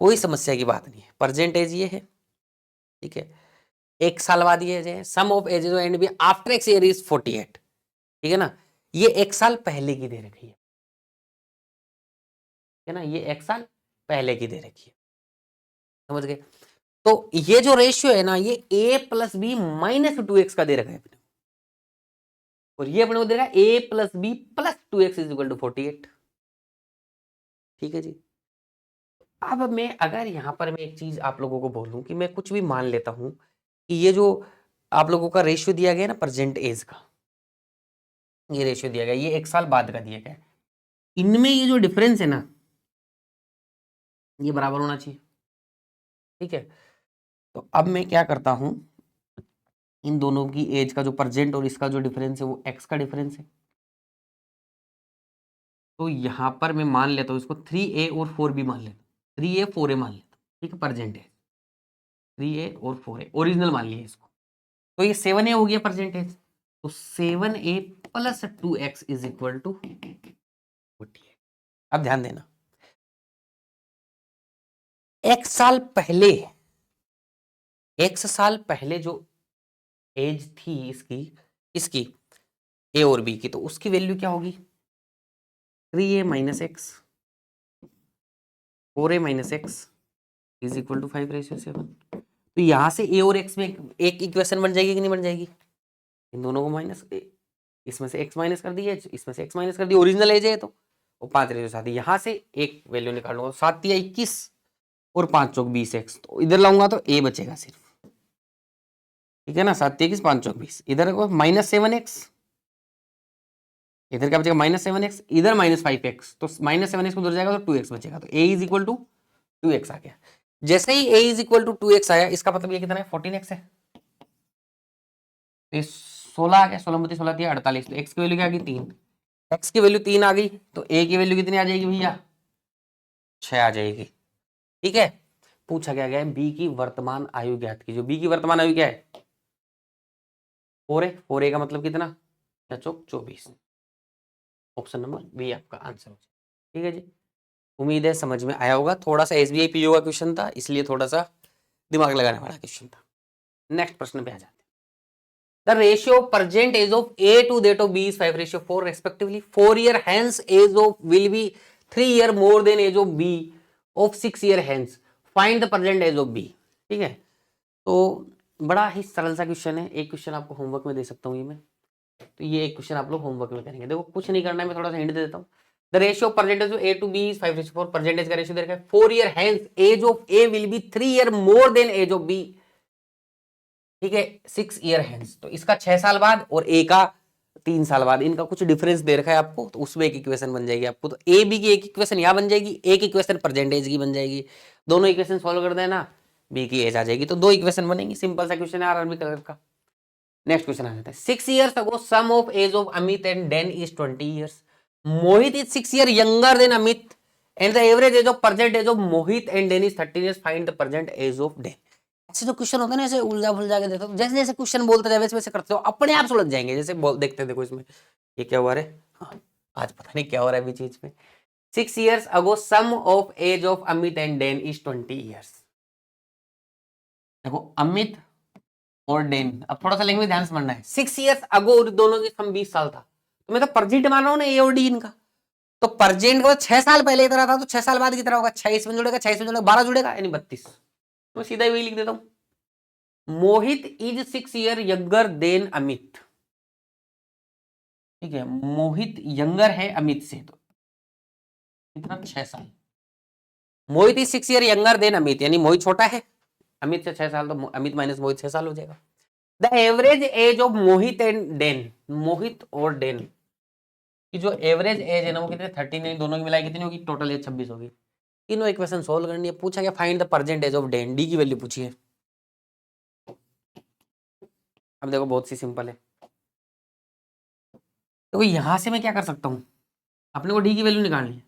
कोई समस्या की बात नहीं है, प्रेजेंट एज ये है। ठीक है, एक साल बाद ये है, sum of ages and B after X year is 48। ठीक है ना, ये एक साल पहले की दे रखी है ना, ये एक साल पहले की दे रखी है, समझ गए। तो ये जो रेशियो है ना, ये a plus B minus 2x का दे रखा है अपने, और ये अपने को दे रहा है a plus B plus 2x is equal to 48। ठीक है जी, अब मैं अगर यहां पर मैं एक चीज आप लोगों को बोलूं कि मैं कुछ भी मान लेता हूं कि ये जो आप लोगों का रेशियो दिया गया ना प्रेजेंट एज का, ये रेशियो दिया गया, ये एक साल बाद का दिया गया, इनमें ये जो डिफरेंस है ना ये बराबर होना चाहिए। ठीक है, तो अब मैं क्या करता हूं, इन दोनों की एज का जो प्रेजेंट और इसका जो डिफरेंस है वो एक्स का डिफरेंस है, तो यहां पर मैं मान लेता हूं इसको 3a और 4b मान लेता हूं, 3a 4a मान लेता हूं। ठीक है, प्रेजेंट है 3a और 4a, ओरिजिनल मान लिया इसको, तो ये 7a हो गया प्रेजेंट एज, तो 7a plus 2x is equal to 48। अब ध्यान देना, एक साल पहले, x साल पहले जो एज थी इसकी, इसकी ए और बी की, तो उसकी वैल्यू क्या होगी 3a minus X, 4a minus X is equal to 5/7। तो यहां से ए और एक्स में एक इक्वेशन बन जाएगी कि नहीं बन जाएगी, इन दोनों को माइनस, इसमें से x माइनस कर दिया, इसमें से x माइनस कर दिया, ओरिजिनल एज है तो 5/7 यहाँ से एक वैल्यू निकाल लूंगा, 7 या 21 और 5 चौक 20x, तो इधर लाऊंगा तो a बचेगा सिर्फ, ठीक है ना। 7 21 5 चौक 20, इधर को -7x, इधर क्या बचेगा -7x, इधर -5x, तो -7x को उधर जाएगा तो 2x बचेगा, तो a is equal to 2x आ गया। जैसे ही a is equal to 2x आया, इसका मतलब ये कितना है 14x है, तो 16 आ गया, 16 16 दिया 48, तो x की वैल्यू क्या आ गई 3, x की वैल्यू 3 आ गई, तो a की वैल्यू कितनी आ जाएगी भैया 6 आ जाएगी, ठीक है। पूछा क्या गया है b की वर्तमान आयु ज्ञात कीजिए, b की वर्तमान आयु क्या है 4 है, 4a का मतलब कितना, क्या चौक 24, ऑप्शन नंबर बी आपका आंसर हो जाए, ठीक है जी। उम्मीद है समझ में आया होगा, थोड़ा सा एसबीआई पीओ का क्वेश्चन था, इसलिए थोड़ा सा दिमाग लगाने वाला क्वेश्चन था। नेक्स्ट प्रश्न पे आ जाते हैं। The ratio of present age of A to that of B is 5:4 respectively. 4 year hence age of will be 3 year more than age of B of 6 year hence. Find the present age of B. ठीक है, तो बड़ा ही सरल सा question है, एक question आपको homework में दे सकता हूँ ये मैं, तो ये एक क्वेश्चन आप लोग होमवर्क में करेंगे। देखो कुछ नहीं करना है, मैं थोड़ा सा हिंट दे देता हूँ। The ratio of percentage of A to B is 5:4, percentage का रेशियो दे रखा है 4 year hence age of A will be 3 year more than age of B, ठीक है 6 year hence, तो इसका 6 साल बाद और A का 3 साल बाद, इनका कुछ डिफरेंस दे रखा है आपको, तो उसमें एक इक्वेशन बन जाएगी आपको, तो ए बी की एक इक्वेशन यहाँ बन जाएगी, एक इक्वेशन परसेंटेज की बन जाएगी, दोनों इक्वेशन सॉल्व कर देना, बी की एज आ जाएगी, तो 2 इक्वेशन बनेंगी, सिंपल सा क्वेश्चन है आरआरबी कलर का। नेक्स्ट क्वेश्चन आ जाता है, 6 years ago sum of age of Amit and Dan is 20 years, Mohit is 6 year younger than Amit and the average age of present age of Mohit and Dan is 13 years, find the present age of Dan. ऐसे जो question होते हैं ना, ऐसे उलझा फुलझा के देता हूं, जैसे जैसे क्वेश्चन बोलते जाए वैसे वैसे करते हो, अपने आप सुलझ जाएंगे। जैसे देखते देखो इसमें ये क्या हुआ रे, हाँ, आज पता नहीं क्या हो रहा है अभी चीज में। 6 years ago sum of age of Amit and Dan is 20 years। देखो अमित और डैन, अब थोड़ा सा लैंग्वेज ध्यान से समझना है। 6 years ago दोनों की सम 20 साल था, तो मैं तो परजेंट मान रहा हूँ ना ए और डी इनका, तो परजेंट का 6 साल पहले इतना था, तो 6 साल बाद कितना होगा, 6 इसमें जुड़ेगा, 6 इसमें जुड़ेगा, 12 जुड़ेगा, यानी 32। तो सीधा वही लिख देता हूँ, Mohit is 6 year younger than Amit, ठीक है, मोहित यंगर है अमित से, तो कितना 6 साल, Mohit is 6 year younger than Amit, यानी मोहित छोटा है अमित से 6 साल, तो अमित माइनस मोहित 6 साल हो जाएगा। The average age of Mohit and Dan, Mohit और डैन की जो एवरेज एज है ना वो कितने 13, दोनों की मिलाई कितनी होगी, टोटल एज 26 होगी। तीनों इक्वेशन सोल्व करनी है। पूछा क्या, find the present age of Dan, D की वैल्यू पूछी है। अब देखो बहुत सी सिंपल है, तो यहां से मैं क्या कर सकता हूं, अपने को डी की वैल्यू निकालनी है,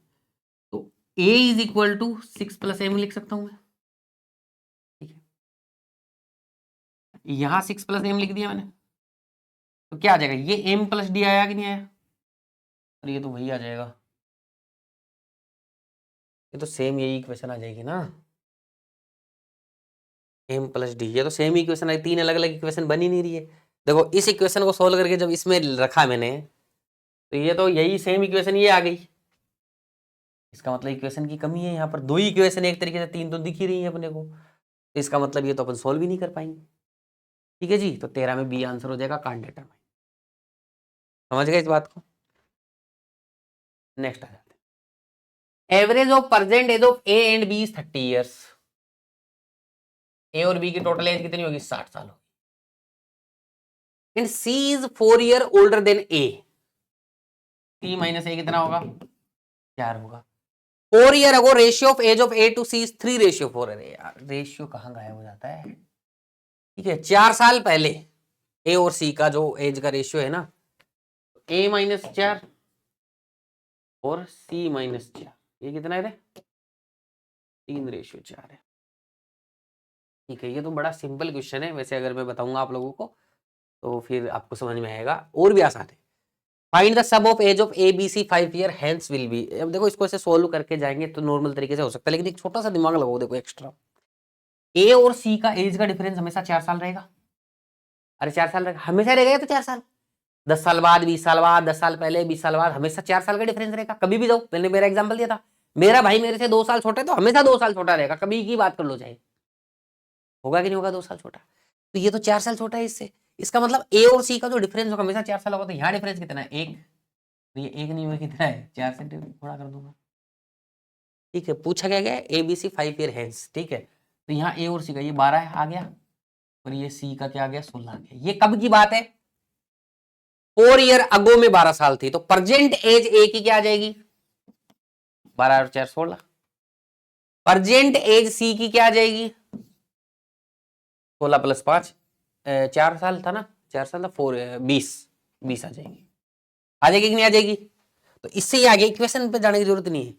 तो a is equal to 6 + m लिख सकता हूं मैं, ठीक है, यहां 6 + m लिख दिया मैंने, तो क्या आ जाएगा, ये m + d आया कि नहीं आया, और ये तो वही आ जाएगा, ये तो सेम यही इक्वेशन आ जाएगी ना, m + d, ये तो सेम इक्वेशन आई, तीन अलग अलग इक्वेशन बन ही नहीं रही है। देखो इस इक्वेशन को सोल्व करके जब इसमें रखा मैंने, तो ये तो यही सेम इक्वेशन ये आ गई, इसका मतलब इक्वेशन की कमी है यहाँ पर, दो ही इक्वेशन एक तरीके से, तीन तो दिख ही रही है अपने को, तो इसका मतलब ये तो अपन सोल्व ही नहीं कर पाएंगे, ठीक है जी। तो 13 में बी आंसर हो जाएगा, कांट डिटरमाइन। समझ गए इस बात को। नेक्स्ट आ जाते हैं, average of present age of A and B is 30 years, A और बी की टोटल एज कितनी होगी, 60 साल होगी, and C is 4 year older than A, C minus A कितना होगा, 4 होगा। 4 year ago ratio of age of A to C is 3:4, अरे यार रेशियो कहाँ गायब हो जाता है, ठीक है, 4 साल पहले ए और सी का जो एज का रेशियो है ना, a - 4 और c - 4, ये कितना है, 3:4 है, ठीक है। ये तो बड़ा सिंपल क्वेश्चन है वैसे, अगर मैं बताऊंगा आप लोगों को तो फिर आपको समझ में आएगा, और भी आसान है। Find the sum of age of A B C 5 year hence will be, अब देखो इसको ऐसे सोल्व करके जाएंगे तो नॉर्मल तरीके से हो सकता है, लेकिन एक छोटा सा दिमाग लगाओ, देखो एक्स्ट्रा, ए और सी का एज का डिफरेंस हमेशा 4 साल रहेगा, अरे 4 साल रहेगा, हमेशा रहेगा, तो 4 साल, 10 साल बाद, 20 साल बाद, 10 साल पहले, 20 साल बाद, हमेशा 4 साल का डिफरेंस रहेगा, कभी भी जाओ, मैंने मेरा एग्जांपल दिया था, मेरा भाई मेरे से 2 साल छोटा है, तो हमेशा 2 साल छोटा रहेगा, कभी की बात कर लो चाहे, होगा कि नहीं होगा 2 साल छोटा, तो ये तो 4 साल छोटा है इससे, इसका मतलब ए और सी का जो डिफरेंस होगा हमेशा 4 साल होगा। तो यहाँ डिफरेंस कितना है? 1। तो ये 1 नहीं हुआ, कितना है? 4 से थोड़ा कर दूंगा। ठीक है, पूछा क्या गया? A B C 5 year hence. ठीक है, तो यहाँ ए और सी का ये 12 आ गया और ये सी का क्या आ गया? 16 आ गया। ये कब की बात है? 4 ईयर अगो में 12 साल थी। तो प्रेजेंट एज ए की क्या आ जाएगी? 12 और 4 16। प्रेजेंट एज सी की क्या आ जाएगी? 16 + 5 4 साल था ना, 4 साल था, 20 आ जाएगी। आ जाएगी कि नहीं आ जाएगी? तो इससे ये आगे इक्वेशन पे जाने की जरूरत नहीं है।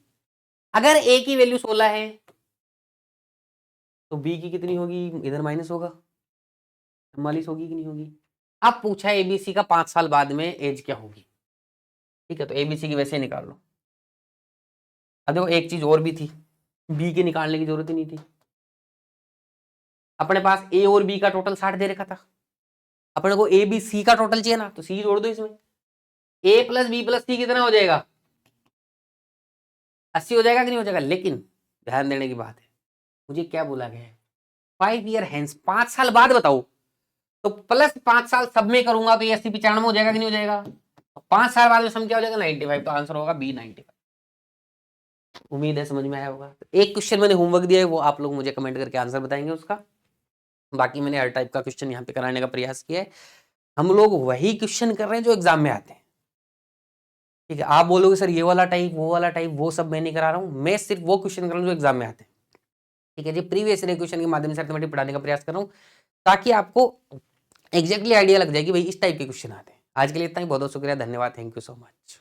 अगर ए की वैल्यू 16 है तो बी की कितनी होगी? इधर माइनस होगा, 44 होगी कि नहीं होगी? अब पूछा एबीसी का 5 साल बाद में एज क्या होगी। ठीक है, तो एबीसी की वैसे ही निकाल लो। अब देखो एक चीज और भी थी, बी के निकालने की जरूरत ही नहीं थी। अपने पास ए और बी का टोटल 60 दे रखा था। अपने को ए बी सी का टोटल चाहिए ना, तो सी जोड़ दो इसमें। ए प्लस बी प्लस सी कितना हो जाएगा? 80 हो जाएगा कि नहीं हो जाएगा? लेकिन ध्यान देने की बात है, मुझे क्या बोला गया है? 5 ईयर हेंस, 5 साल बाद बताओ। तो प्लस 5 साल सब में करूंगा तो ये 80 95 हो जाएगा कि नहीं हो जाएगा? 5 साल बाद में सम क्या हो जाएगा? 95। तो आंसर होगा बी 95। उम्मीद है समझ में आया होगा। तो एक क्वेश्चन मैंने होमवर्क दिया है, वो आप लोग मुझे कमेंट करके आंसर बताएंगे उसका। बाकी मैंने हर टाइप का क्वेश्चन यहाँ पे कराने का प्रयास किया है। हम लोग वही क्वेश्चन कर रहे हैं जो एग्जाम में आते हैं। ठीक है, आप बोलोगे सर ये वाला टाइप वो वाला टाइप, वो सब मैं नहीं करा रहा हूँ। मैं सिर्फ वो क्वेश्चन कर रहा हूँ जो एग्जाम में आते हैं। ठीक है जी, प्रीवियस ईयर क्वेश्चन के माध्यम से अर्थमेटिक पढ़ाने का प्रयास कर रहा हूँ, ताकि आपको एग्जैक्टली आइडिया लग जाए कि भाई इस टाइप के क्वेश्चन आते हैं। आज के लिए इतना ही, बहुत बहुत शुक्रिया, धन्यवाद, थैंक यू सो मच।